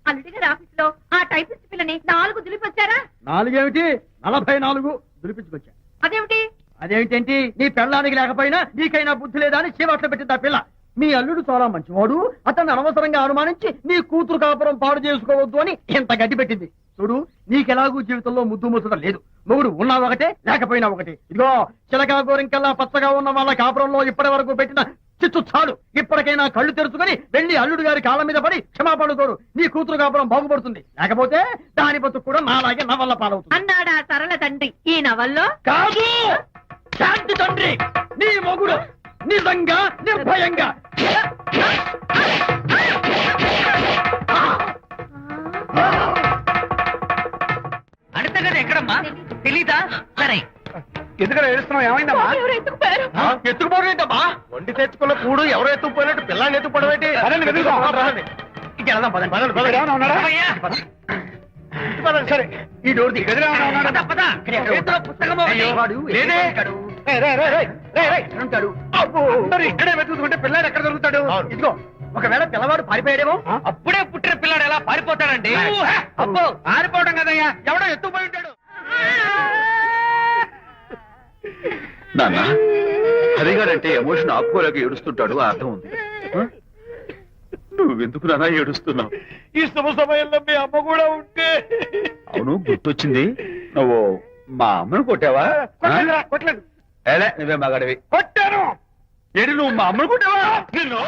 అల్లుడి గారి ఆఫీస్ లో ఆ టైపిస్ట్ పిల్లని 4 దులిపొచ్చారా? 4 ఏమిటి, 44 దులిపించుకొచ్చా. అదేమిటి? అదేమిటేంటి, నీ పెళ్ళానికి లేకపోయినా నీకైనా బుద్ధి లేదా అని చీవాట్లు పెట్టింది ఆ పిల్ల. మీ అల్లుడు చాలా మంచివాడు, అతన్ని అనవసరంగా అనుమానించి నీ కూతురు కాపురం పాడు చేసుకోవద్దు అని ఎంత గడ్డి పెట్టింది. చూడు, నీకెలాగూ జీవితంలో ముద్దు ముచ్చడం లేదు. మొగుడు ఉన్నా ఒకటే, లేకపోయినా ఒకటే. ఇదిగో చిలకా గోరింకల్లా పచ్చగా ఉన్న వాళ్ళ కాపురంలో ఇప్పటి వరకు పెట్టిన చిచ్చు చాలు. ఇప్పటికైనా కళ్ళు తెరుచుకుని వెళ్లి అల్లుడు గారి కాళ్ళ మీద పడి క్షమాపణ కోరు. నీ కూతురు కాపురం బాగుపడుతుంది, లేకపోతే దాని బతుకు కూడా నాలాగే నవల్ల పాలవుతుంది అన్నాడా సరళ తండ్రి ఈ నవల్లో? కాదు, శాంతి తండ్రి, నీ మొగుడు నిజంగా నిర్భయంగా. అడతగడ ఎక్కడమ్మా తెలీదా? సరే, ఎందుకంటే ఏడుస్తున్నావు? ఏమైందమ్మా? ఎవరు ఎత్తుకుపోయారు? ఎత్తుకుపోవడం ఏంటమ్మా? వండి తెచ్చుకున్న కూడు ఎవరో ఎత్తుకుపోయినట్టు పిల్లాన్ని ఎత్తుకుపోవడం ఏంటి? పదండి, వెతుకుదాం. ఇంకెళ్దాం పదండి. ఇక్కడ ఏమైనా ఉన్నాడా? సరే, ఈ డోర్ ది. ఎదురు ఏమైనా ఉన్నాడా? పద, పద. చేతిలో పుస్తకం ఒకటి. లేదే. ఉంటాడు. ఉంటాడు. అబ్బో, అందరూ ఇక్కడే వెతుకుతుంటే పిల్లాడు ఎక్కడ దొరుకుతాడు? అవును. ఇదిగో ఒకవేళ పిల్లవాడు పారిపోయాడేమో. ఆ? అప్పుడే పుట్టిన పిల్లాడు ఎలా పారిపోతాడండి? అబ్బో, పారిపోవడం కదయ్యా, ఎవడో ఎత్తుకుపోయి ఉంటాడు. నాన్న హరిగారంటే ఎమోషన్ ఆపుకోలేక ఏడుస్తుంటాడు, ఆ అర్థం ఉంది. నువ్వెందుకు నాన్న ఏడుస్తున్నావు? ఈ శుభ సమయంలో మీ అమ్మ కూడా ఉంటే. అవును, గుర్తొచ్చింది. నువ్వు మా అమ్మను కొట్టావా? కొట్టలేదురా, కొట్టలేదు. ఏలే, నువ్వే మగాడివి. కొట్టాను. ఏడు నువ్వు మా అమ్మను కొట్టావా? నిన్ను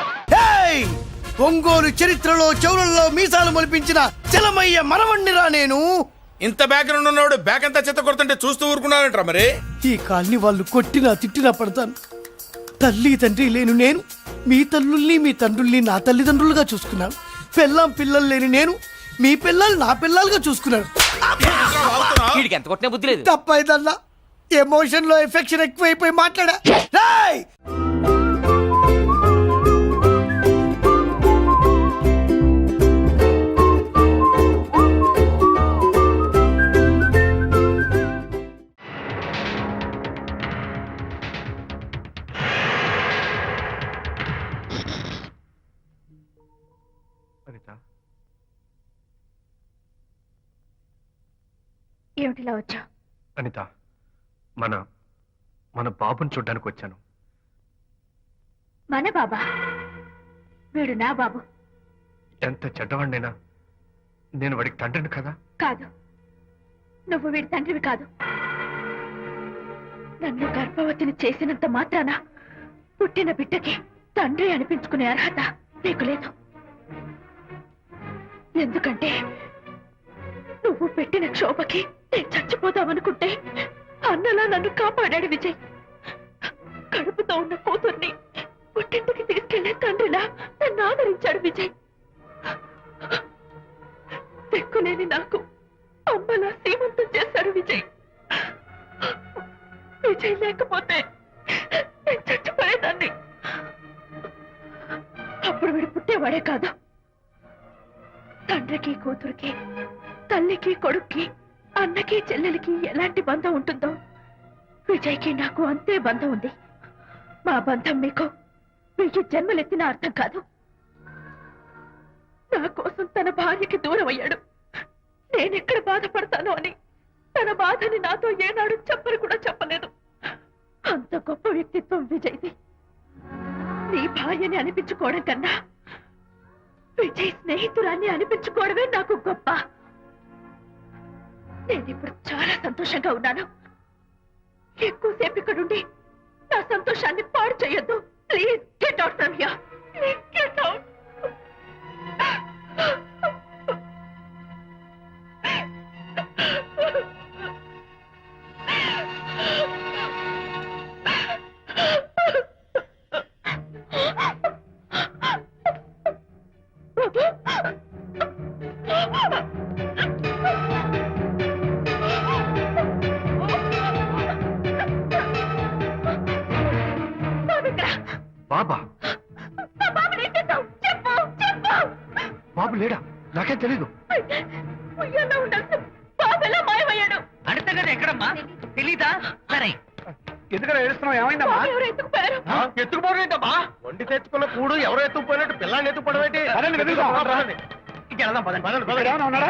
ఒంగోలు చరిత్రలో చౌరల్లో మీసాలు మొలిపించిన చలమయ్య మనవణ్ణిరా నేను. ఇంత బ్యాక్గ్రౌండ్ ఉన్నవాడు బ్యాక్ అంతా చెత్త కొడుతుంటే చూస్తూ ఊరుకున్నాడంట మరి. ఈ కాల్ని వాళ్ళు కొట్టినా తిట్టినా పడతాను. తల్లి తండ్రి లేను నేను మీ తల్లుల్ని మీ తండ్రుల్ని నా తల్లిదండ్రులుగా చూసుకున్నాను. పెళ్ళాం పిల్లలు లేని నేను మీ పిల్లలు నా పిల్లలుగా చూసుకున్నాను. వీడికి ఎంత కొట్టినా బుద్ధి లేదు. తప్పైదల్లా ఎమోషన్ లో ఎఫెక్షన్ ఎక్కువైపోయి మాట్లాడా. రేయ్! ఏమిటిలా వచ్చా? అనిత, మన మన బాబుని చూడ్డానికి వచ్చాను. మన బాబా? వీడు నా బాబు. ఎంత చెడ్డవాడినైనా నేను వాడికి తండ్రిని కదా. కాదు, నువ్వు వీడి తండ్రివి కాదు. నన్ను గర్భవతిని చేసినంత మాత్రాన పుట్టిన బిడ్డకి తండ్రి అనిపించుకునే అర్హత నీకు లేదు. ఎందుకంటే నువ్వు పెట్టిన క్షోభకి నేను చచ్చిపోదామనుకుంటే అన్నలా నన్ను కాపాడాడు విజయ్. కడుపుతో ఉన్న కూతుర్ని పుట్టింటికి తీసుకెళ్లే తండ్రిలా నన్ను ఆదరించాడు విజయ్. దిక్కులేని నాకు అమ్మలా సీమంతం చేశాడు విజయ్. విజయ్ లేకపోతే నేను చచ్చిపోయేదాన్ని. అప్పుడు వీడు పుట్టేవాడే కాదు. తండ్రికి కూతురికి, తల్లికి కొడుక్కి, అన్నకి చెల్లెలికి ఎలాంటి బంధం ఉంటుందో విజయ్కి నాకు అంతే బంధం ఉంది. మా బంధం మీకు 1000 జన్మలెత్తిన అర్థం కాదు. నా కోసం తన భార్యకి దూరం అయ్యాడు. నేనెక్కడ బాధపడతానో అని తన బాధని నాతో ఏనాడు చెప్పని కూడా చెప్పలేదు. అంత గొప్ప వ్యక్తిత్వం విజయ్ది. నీ భార్యని అనిపించుకోవడం కన్నా విజయ్ స్నేహితురాన్ని అనిపించుకోవడమే నాకు గొప్ప. నేనిప్పుడు చాలా సంతోషంగా ఉన్నాను. ఎక్కువసేపు ఇక్కడుండి నా సంతోషాన్ని పాడు చేయొద్దు. Please get out from here. Please get out. బాబా? బాబు లేడా? నాకేం తెలీదు. అడితే కదా ఎక్కడమ్మా? తెలీదా? సరే, ఎందుకంటే ఏడుస్తున్నావు? ఏమైందమ్మా? ఎత్తుకుపోవడం ఏంటమ్మా? వండి తెచ్చుకున్న కూడు ఎవరో ఎత్తుకుపోయినట్టు పిల్లాన్ని ఎత్తుకుపోవడం ఏంటి? పదండి, వెతుకుదాం. పదండి. ఇంకెళ్దాం, పదండి. పదండి, పదండి. ఏమైనా ఉన్నాడా?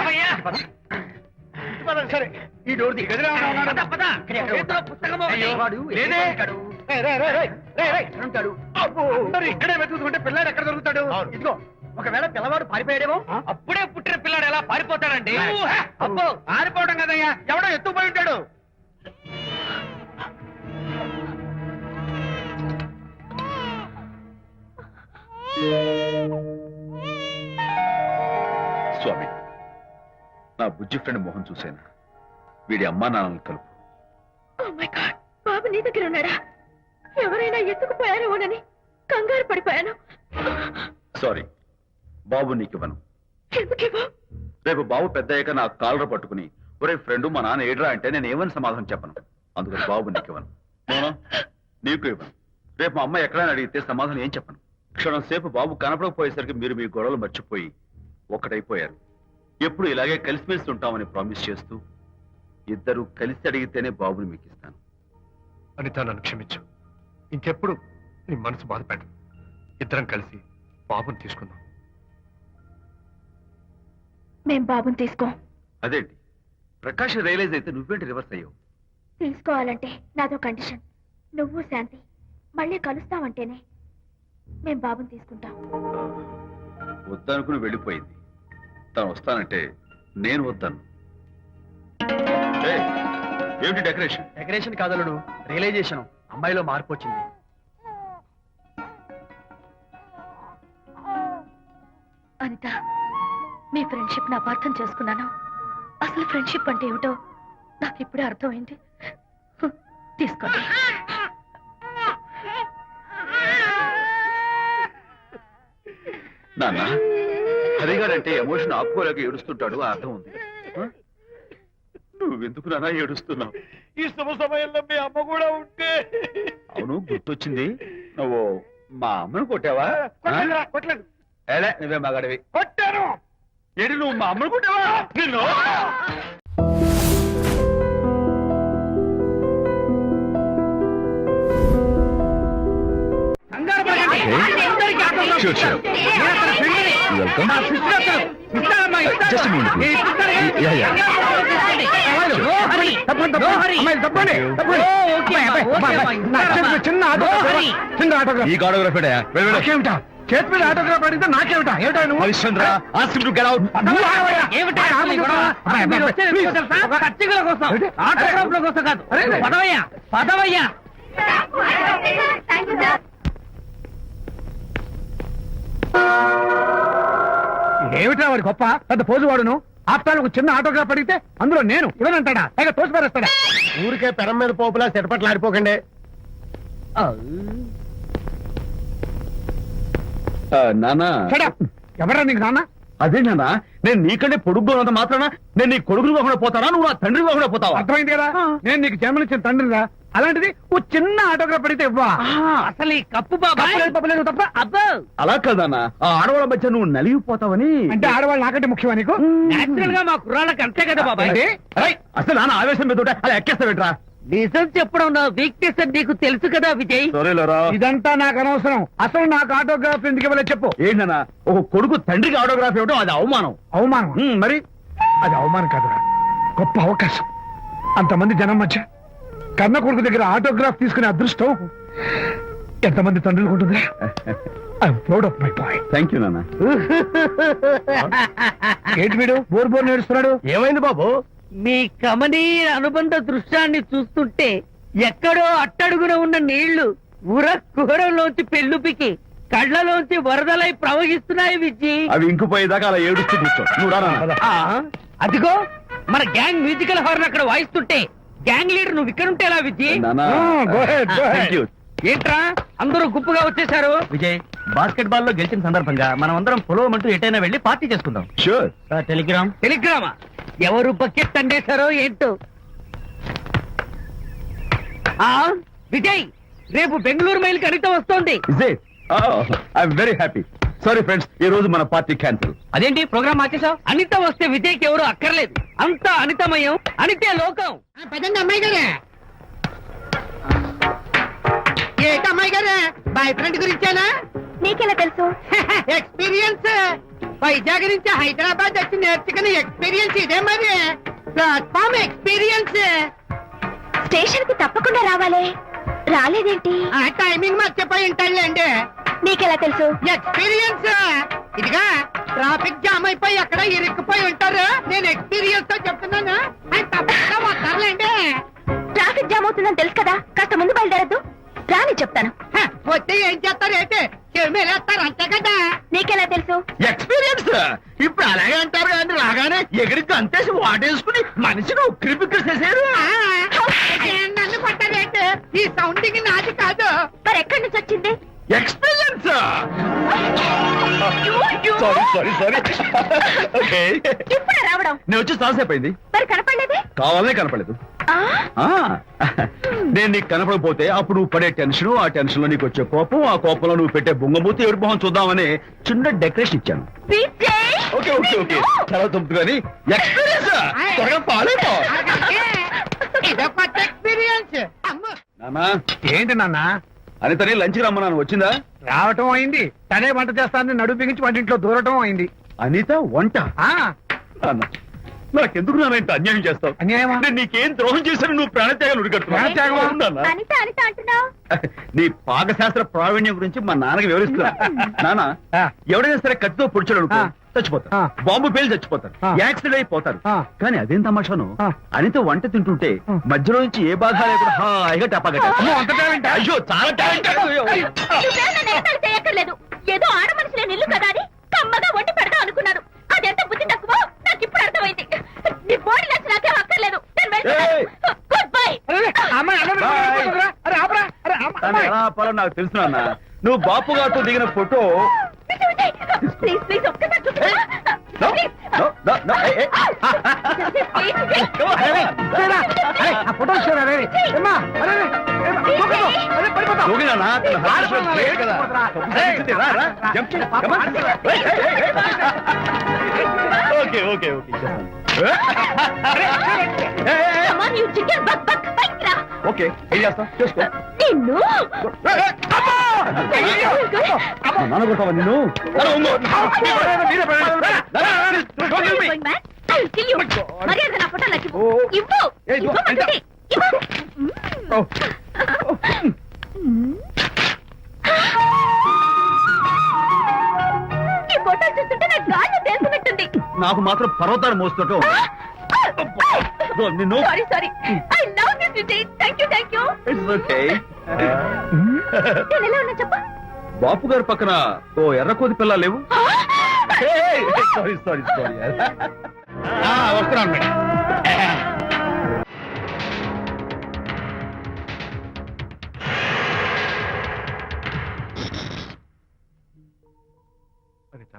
పదండి. సరే, ఈ డోర్ ది గదిలో ఏమైనా ఉన్నాడా? పద, పద. చేతిలో పుస్తకం ఒకటి. అయ్యో, వాడు లేదే. రేయ్, రేయ్, రేయ్, రేయ్, రేయ్, రేయ్, ఉంటాడు. అబ్బో, అందరూ ఇక్కడే వెతుకుతుంటే పిల్లాడు ఎక్కడ దొరుకుతాడు? అవును. ఇదిగో, ఒకవేళ పిల్లవాడు పారిపోయాడేమో. అప్పుడే పుట్టిన పిల్లాడు ఎలా పారిపోతాడండి? అబ్బో, పారిపోవడం కదయ్యా, ఎవడో ఎత్తుకుపోయి ఉంటాడు. స్వామి, నా బుజ్జి ఫ్రెండ్ మోహన్ చూశాను. వీడి అమ్మా నాన్నలు కలుపు. Oh my God, బాబు నీ దగ్గర ఉన్నాడా? ఎవరైనా ఎత్తుకుపోయారేమోనని కంగారు పడిపోయాను. సారీ, బాబు నీకివ్వను. ఎందుకేవో? రేపు బాబు పెద్దయ్యాక నా కాలర్ పట్టుకుని ఒరే ఫ్రెండ్ మా నాన్న ఏడ్రా అంటే నేను ఏమని సమాధానం చెప్పను. అందుకని బాబు నీకివ్వను. మోనా, నీకు ఇవ్వను. రేపు మా అమ్మ ఎక్కడైనా అడిగితే సమాధానం ఏం చెప్పను. క్షణం సేపు బాబు కనపడకపోయేసరికి మీరు మీ గొడవలు మర్చిపోయి ఒక్కటైపోయారు. ఎప్పుడు ఇలాగే కలిసిమెలిసి ఉంటామని ప్రామిస్ చేస్తూ ఇద్దరు కలిసి అడిగితేనే బాబుని మీకు ఇస్తాను. అనిత, నన్ను క్షమించు. ఇంకెప్పుడు నీ మనసు బాధపెట్టను. ఇద్దరం కలిసి బాబుని తీసుకుందాం. మేం బాబుని తీసుకోం. అదేంటి, ప్రకాష్ రియలైజ్ అయితే నువ్వేంటి రివర్స్ అయ్యావు? తీసుకోవాలంటే నాదో కండిషన్. నువ్వు శాంతి మళ్ళీ కలుస్తావంటేనే మేం బాబుని తీసుకుంటాం. వద్దనుకుని వెళ్ళిపోయింది. తను వస్తానంటే నేను వద్దాను. ఏయ్, ఏమిటి డెకరేషన్? Decoration కాదలుడు, realisation. అమ్మాయిలో మార్పు వచ్చింది. అనిత, మీ ఫ్రెండ్షిప్ నా అపార్థం చేసుకున్నాను. అసలు ఫ్రెండ్షిప్ అంటే ఏమిటో నాకు ఇప్పుడే అర్థమైంది. తీసుకోండి. నాన్న హరిగారంటే ఎమోషన్ ఆపుకోలేక ఏడుస్తుంటాడు, ఆ అర్థం ఉంది. ఆ? నువ్వెందుకు నాన్న ఏడుస్తున్నావు? ఈ శుభ సమయంలో మీ అమ్మ కూడా ఉంటే. అవును, గుర్తొచ్చింది. నువ్వు మా అమ్మను కొట్టావా? కొట్టలేదు. ఏలే, నువ్వే మగాడివి. కొట్టాను. ఏడు, నువ్వు మా అమ్మను కొట్టావా? నిన్ను కంగారు పడకండి. Okay. అందరికీ ఆటోగ్రాఫ్ Sure, sure. నేను అతని ఫ్రెండ్ని. Welcome. నా సిస్టర్ అతను. ఇస్తానమ్మా, ఇస్తాను. Just a minute, please. నేను ఇస్తాను. Yeah, yeah. No hurry. తప్పండి, No hurry. అమ్మాయి తప్పండి, తప్పండి. Oh, okay, అమ్మాయి, okay, అమ్మాయి, అమ్మాయి. నాకు ఇస్తానమ్మా. చిన్న No ఆటోగ్రాఫ్. hurry. చిన్న ఆటోగ్రాఫ్. ఈ గొడవ నాకేమిటా? చేతి మీద ఆటోగ్రాఫ్ అడిగితే నాకేమిటా? ఏమిటా నువ్వు? Harishchandra, ask him to get out. నువ్వు ఆగవయ్యా. ఏమిటి అసలు ఈ గొడవ? అమ్మాయి, మీరు అమ్మాయి, వచ్చేది please. ఎందుకో తెలుసా? పచ్చికల కోసం, ఏంటి? ఆటోగ్రాఫ్ల కోసం కాదు. అరే, అరే. పదవయ్యా, పదవయ్యా. ఏమిటా వాడి గొప్ప పెద్ద పోజు వాడును. ఆప్తాను ఒక చిన్న ఆటోగ్రాఫ్ అడిగితే అందులో నేను ఇవ్వనంటాడా? పైగా తోసి పారేస్తాడా? ఊరికే పెరం మీద పోపులా చెరపట్లు ఆడిపోకండి. నాన్న, Shut up. ఎవరా నీకు నాన్న? అదే నాన్న, నేను నీకంటే పొడుగ్గా ఉన్నంత మాత్రాన నేను నీ కొడుకుని కాకుండా పోతానా, నువ్వు నా తండ్రి కాకుండా పోతావా? అర్థమైంది కదా, నేను నీకు జన్మనిచ్చిన తండ్రిరా. అలాంటిది ఓ చిన్న ఆటోగ్రాఫ్ అడిగితే ఇవ్వా? అసలు ఈ కప్పు బాబాయ్ తప్పలేదు, తప్పలేదు, తప్ప. అబ్బో అలా కాదన్నా, ఆ ఆడవాళ్ళ మధ్య నువ్వు నలిగిపోతావని. అంటే ఆడవాళ్ళు నాకంటే ముఖ్యమా నీకు? నేచురల్ గా మా కుర్రాళ్ళకి అంతే కదా బాబాయ్. ఏంటి? అరే, అసలు నాన్న ఆవేశం మీద ఉంటే అలా ఎక్కేస్తావేట్రా? నిజం చెప్పడం నా వీక్నెస్ అని నీకు తెలుసు కదా విజయ్. సరేలేరా. ఇదంతా నాకు అనవసరం. అసలు నాకు ఆటోగ్రాఫ్ ఎందుకు ఇవ్వలేదు చెప్పు. ఏంటన్నా, ఒక కొడుకు తండ్రికి ఆటోగ్రాఫ్ ఇవ్వడం అది అవమానం. అవమానం? మరి అది అవమానం కాదురా, గొప్ప అవకాశం. అంతమంది జనం మధ్య కన్న కొడుకు దగ్గర ఆటోగ్రాఫ్ తీసుకునే అదృష్టం ఎంతమంది తండ్రులకు ఉంటుందిరా. I'm proud of my boy. Thank you నాన్న. ఏంటి వీడు బోర్ బోర్ నేడుస్తున్నాడు? ఏమైంది బాబు? మీ కమనీయ అనుబంధ దృశ్యాన్ని చూస్తుంటే ఎక్కడో అట్టడుగున ఉన్న నీళ్లు ఉర కుహరంలోంచి పెళ్ళుపికి కళ్ళలోంచి వరదలై ప్రవహిస్తున్నాయి విజ్జి. అవి ఇంకుపోయేదాకా అలా ఏడుస్తూ కూర్చో. నువ్వు రా నాన్న. అదిగో మన గ్యాంగ్ మ్యూజికల్ హార్న్ అక్కడ వాయిస్తుంటే గ్యాంగ్ లీడర్ నువ్వు ఇక్కడ ఉంటే ఎలా విజ్జి? నాన్న, Go ahead, go ahead. Thank you. ఏంట్రా అందరూ గుంపుగా వచ్చేసారు? విజయ్, బాస్కెట్ బాల్ లో గెలిచిన సందర్భంగా మనం అందరం పొలవమంటూ ఎటైనా వెళ్ళి పార్టీ చేసుకుందాం. షూర్. టెలిగ్రామ్. టెలిగ్రామా? ఎవరు బకెట్ అండేశారో ఏంటో. విజయ్, రేపు బెంగళూరు మైల్ అనిత వస్తోంది. Is it? I'm very happy. Sorry friends, ఈ రోజు మన పార్టీ క్యాన్సిల్. అదేంటి ప్రోగ్రామ్ మార్చేసావు? అనిత వస్తే విజయ్కి ఎవరు అక్కర్లేదు. అంతా అనితమయం, అనితే లోకం. పదండి అమ్మాయి గారే. ఏంటి అమ్మాయి గారే, బాయ్ ఫ్రెండ్ గురించేనా? నీకెలా తెలుసు? ఎక్స్పీరియన్స్. వైజాగ్ నుంచి హైదరాబాద్ వచ్చి నేర్చుకునే ఎక్స్పీరియన్స్ ఇదే మరి. Platform experience. స్టేషన్ కి తప్పకుండా రావాలి. రాలేదేంటి? ఆ టైమింగ్ మర్చిపోయి ఉంటాడులేండి. నీకెలా తెలుసు? ఎక్స్పీరియన్స్. ఇదిగా ట్రాఫిక్ జామ్ అయిపోయి ఎక్కడ ఇరుక్కుపోయి ఉంటారు. నేను ఎక్స్పీరియన్స్ తో చెప్తున్నాను. ఆయన తప్పకుండా వస్తారులేండి. ట్రాఫిక్ జామ్ అవుతుందని తెలుసు కదా, కాస్త ముందు బయలుదేరద్దు. రాని చెప్తాను. వస్తే ఏం చేస్తారు ఏంటి? చెమేలేస్తారు అంతే కదా. నీకెలా తెలుసు? ఎక్స్పీరియన్స్. ఇప్పుడు అలాగే అంటారు కానీ రాగానే ఎగిరికి అంతేసి వాటేసుకుని మనిషిని ఉక్కిరి బిక్కిరి చేశారు. నన్ను కొట్టారేంటి? ఈ సౌండింగ్ నాది కాదు. మరి ఎక్కడి నుంచి వచ్చింది? ఎక్స్పీరియన్స్. Sorry sorry okay. ఇప్పుడే రావడం. నేను వచ్చి చాలాసేపు అయింది. మరి కనపడలేదే? కావాలనే కనపడలేదు. నేను నీకు కనపడకపోతే అప్పుడు నువ్వు పడే టెన్షన్, ఆ టెన్షన్ లో నీకు వచ్చే కోపం, ఆ కోపంలో నువ్వు పెట్టే బొంగమూతి ఏడు మొహం చూద్దామని చిన్న డెకరేషన్ ఇచ్చాను. ఓకే ఓకే ఓకే, చాలా తప్పు కానీ ఎక్స్పీరియన్స్. త్వరగా పాలేపో. ఇదో కొత్త ఎక్స్పీరియన్స్. అమ్మో. నానా, ఏంటి నాన్న? అనితని లంచ్ రమ్మన్నాను, వచ్చిందా? రావటం అయింది. తనే వంట చేస్తానని నడుపు బిగించి వంటింట్లో దూరటం అయింది. అనిత వంట? నాన్న, నాకెందుకు నాన్న ఇంత అన్యాయం చేస్తావు? అన్యాయమా? నేను నీకేం ద్రోహం చేశాను నువ్వు ప్రాణత్యాగాలు ప్రాణత్యాగమా? ఉడిగట్టున్నాను. అనిత అనిత అంటున్నావు. నీ పాకశాస్త్ర ప్రావీణ్యం గురించి మా నాన్నకి వివరిస్తున్నా. నాన్న, ఎవడైనా సరే కత్తితో పొడిచాడు అనుకో, చచ్చిపోతారు. బాంబు పేలు చచ్చిపోతారు, యాక్సిడెంట్ అయిపోతారు. కానీ అదేం తమాషాను, అనిత వంట తింటుంటే మధ్యలో నుంచి ఏ బాధ లేకుండా హాయిగా టపాగట్ట. అయ్యో చాలా టాలెంట్. నువ్వేం నన్ను ఎగతాళి చేయక్కర్లేదు. ఏదో ఆడ మనుషులే నిల్లు కదా అని కమ్మగా వండి పెడతా అనుకున్నాను. అదెంత బుద్ధి తక్కువ నాకు ఇప్పుడు అర్థమైంది. నీ బాయ్ ఆపాలో నాకు తెలుసు నాన్న. నువ్వు బాపు గారితో దిగిన ఫోటో ప్లీజ్ ప్లీజ్ ఒక్కసారి చూపించు. No, no, no, no, hey, hey. Come on, hey, hey. ఆ ఫోటో చూసారా రే? ఏమ్మా, అరే, రే, ఏమ్మా, దూకదు, అరే, పడిపోతావు. దూకి నాన్న, తన husband great కదా. రా, రా, jump చేయి, come on. Hey, hey, hey, hey. Okay, okay, okay. Hey, hey, hey. Come on, you chicken, buck, buck, bike రా. Okay, ఏం చేస్తావు? చేసుకో. నిన్ను నాన్న కొడతావా నిన్ను? Going back, I'll kill you. మర్యాదగా నా ఫోటో నాకు ఇవ్వు. ఇవ్వు. ఇవ్వమంటుంటే. ఇవ్వు. ఈ ఫోటో చూస్తుంటే నాకు గాలి తెలుసున్నట్టుంది. నాకు మాత్రం పర్వతాలు మోస్తుంటూ నిన్ను sorry sorry I love this Vijay. Thank you it's okay. నేను ఎలా ఉన్నా చెప్పు. బాపు గారి పక్కన ఓ ఎర్ర కోతి పిల్ల లేవు? Sorry sorry sorry. వస్తున్నాను మేడం. అనిత,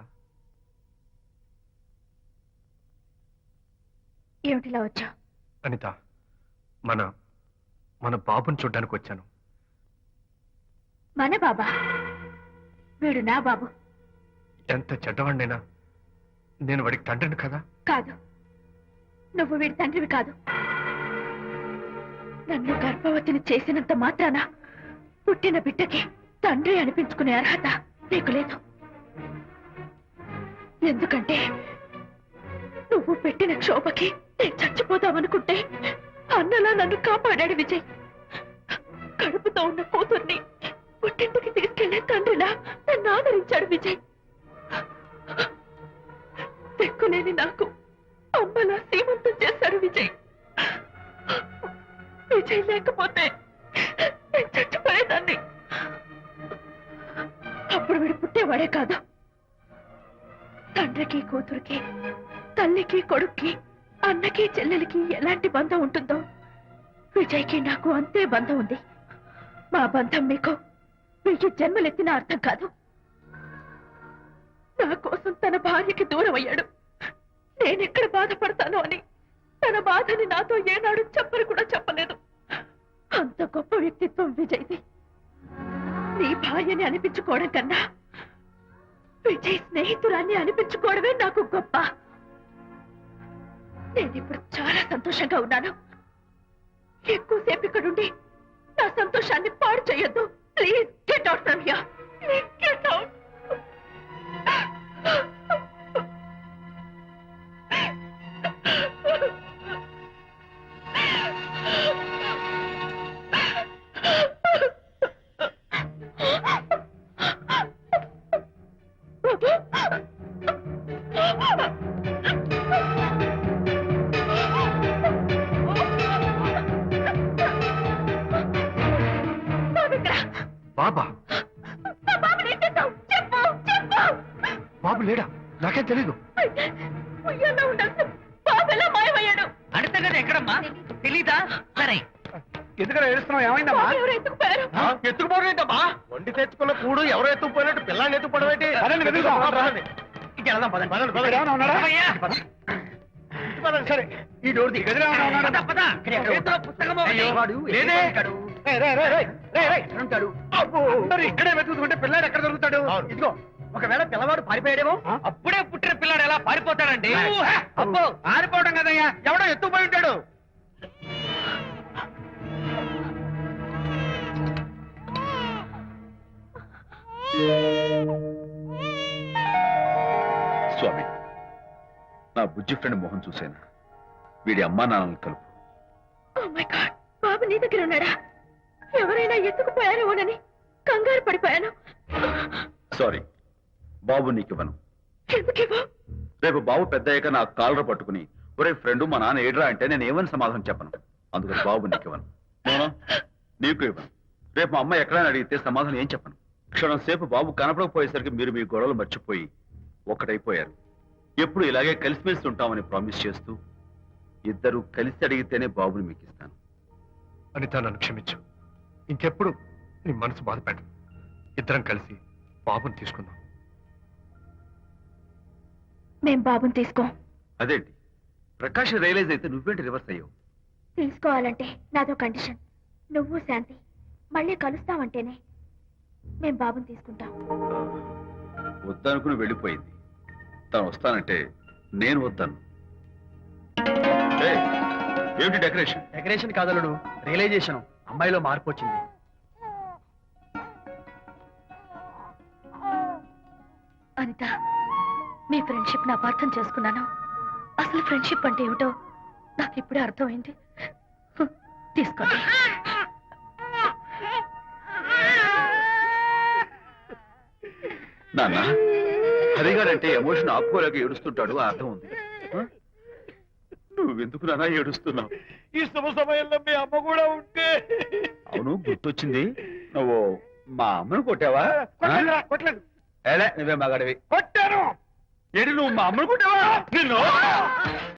ఏమిటిలా వచ్చా? అనిత, మన మన బాబుని చూడ్డానికి వచ్చాను. మన బాబా? వీడు నా బాబు ఎంత చెడ్డవాడినైనా నేను వాడికి తండ్రిని కదా. కాదు, నువ్వు వీడి తండ్రివి కాదు. నన్ను గర్భవతిని చేసినంత మాత్రాన పుట్టిన బిడ్డకి తండ్రి అనిపించుకునే అర్హత నీకు లేదు. ఎందుకంటే నువ్వు పెట్టిన క్షోభకి నేను చచ్చిపోదామనుకుంటే అన్నలా నన్ను కాపాడాడు విజయ్. కడుపుతో ఉన్న కూతుర్ని పుట్టింటికి తీసుకెళ్లే తండ్రిలా నన్ను ఆదరించాడు విజయ్. దిక్కులేని నాకు అమ్మలా సీమంతం చేశాడు విజయ్. విజయ్ లేకపోతే నేను చచ్చిపోయేదాన్ని. అప్పుడు వీడు పుట్టేవాడే కాదు. తండ్రికి కూతురికి, తల్లికి కొడుక్కి, అన్నకి చెల్లెలికి ఎలాంటి బంధం ఉంటుందో విజయ్కి నాకు అంతే బంధం ఉంది. మా బంధం మీకు 1000 జన్మలెత్తిన అర్థం కాదు. నా కోసం తన భార్యకి దూరం అయ్యాడు. నేనెక్కడ బాధపడతానో అని తన బాధని నాతో ఏనాడు చెప్పని కూడా చెప్పలేదు. అంత గొప్ప వ్యక్తిత్వం విజయ్ది. నీ భార్యని అనిపించుకోవడం కన్నా విజయ్ స్నేహితురాన్ని అనిపించుకోవడమే నాకు గొప్ప. నేనిప్పుడు చాలా సంతోషంగా ఉన్నాను. ఎక్కువసేపు ఇక్కడుండి నా సంతోషాన్ని పాడు చేయొద్దు. Please get out from here. Please get out. బాబా, బాబు లేడా? నాకేం తెలీదు. అడితే కదా ఎక్కడమ్మా తెలీదా? సరే ఎందుకలా ఏడుస్తున్నావు? ఏమైందమ్మా? ఎత్తుకుపోవడం ఏంటమ్మా? వండి తెచ్చుకున్న కూడు ఎవరో ఎత్తుకుపోయినట్టు పిల్లాన్ని ఎత్తుకుపోవడం ఏంటి? పదండి, వెతుకుదాం. రాండి. వెళ్దాం పదండి. పదండి, పదండి. ఏమైనా ఉన్నాడా? పదండి, సరే. ఈ డోర్ ది గదిలో ఏమైనా ఉన్నాడా? పద, పద. చేతిలో పుస్తకము. వాడు లేదే. ఉంటాడు. ఉంటాడు. అందరూ ఇక్కడే వెతుకుతుంటే పిల్లాడు ఎక్కడ దొరుకుతాడు? అవును. ఇదిగో, ఒకవేళ పిల్లవాడు పారిపోయాడేమో. అప్పుడే పుట్టిన పిల్లాడు ఎలా పారిపోతాడండి? అబ్బో, పారిపోవడం కదయ్యా, ఎవడో ఎత్తుకుపోయి ఉంటాడు. స్వామి, నా బుజ్జి ఫ్రెండ్ మోహన్ చూశాను. వీడి అమ్మా నాన్నలు కలుపు. Oh my God, బాబు నీ దగ్గర ఉన్నాడా? ఎవరైనా ఎత్తుకుపోయారేమోనని కంగారు పడిపోయాను. సారీ, బాబు నీకివ్వను. ఎందుకివ్వు? రేపు బాబు పెద్ద అయ్యాక నా కాలర్ పట్టుకుని ఒరే ఫ్రెండ్ మా నాన్న ఏడ్రా అంటే నేను ఏమని సమాధానం చెప్పను. అందుకని బాబు నీకివ్వను. మోనా, నీకు ఇవ్వను. రేపు మా అమ్మ ఎక్కడైనా అడిగితే సమాధానం ఏం చెప్పను. క్షణం సేపు బాబు కనపడకపోయేసరికి మీరు మీ గొడవలు మర్చిపోయి ఒక్కటైపోయారు. ఎప్పుడు ఇలాగే కలిసిమెలిసి ఉంటామని ప్రామిస్ చేస్తూ ఇద్దరు కలిసి అడిగితేనే బాబుని మీకు ఇస్తాను. అనిత, నన్ను క్షమించు. ఇంకెప్పుడు నీ మనసు బాధ పెట్ట. ఇద్దరం కలిసి బాబుని తీసుకుందాం. మేం బాబుని తీసుకో. అదేంటి ప్రకాష్ రియలైజ్ అయితే నువ్వేంటి రివర్స్ అయ్యావు? తీసుకోవాలంటే నాదో కండిషన్. నువ్వు శాంతి మళ్ళీ కలుస్తావంటేనే మేం బాబుని తీసుకుంటాం. వద్దనుకుని వెళ్ళిపోయింది. తను వస్తానంటే నేను వద్దాను. ఏయ్, ఏమిటి డెకరేషన్? Decoration కాదలుడు, realisation. అమ్మాయిలో మార్పు వచ్చింది. అనిత, మీ ఫ్రెండ్షిప్ నా అపార్థం చేసుకున్నాను. అసలు ఫ్రెండ్షిప్ అంటే ఏమిటో నాకు ఇప్పుడే అర్థమైంది. తీసుకోండి. నాన్న హరిగారంటే ఎమోషన్ ఆపుకోలేక ఏడుస్తుంటాడు, ఆ అర్థం ఉంది. ఆ? నువ్వెందుకు నాన్న ఏడుస్తున్నావు? ఈ శుభ సమయంలో మీ అమ్మ కూడా ఉంటే. అవును, గుర్తొచ్చింది. నువ్వు మా అమ్మను కొట్టావా? కొట్టలేదు. ఏలే, నువ్వే మగాడివి. కొట్టాను. ఏడు నువ్వు మా అమ్మను కొట్టావా? నిన్ను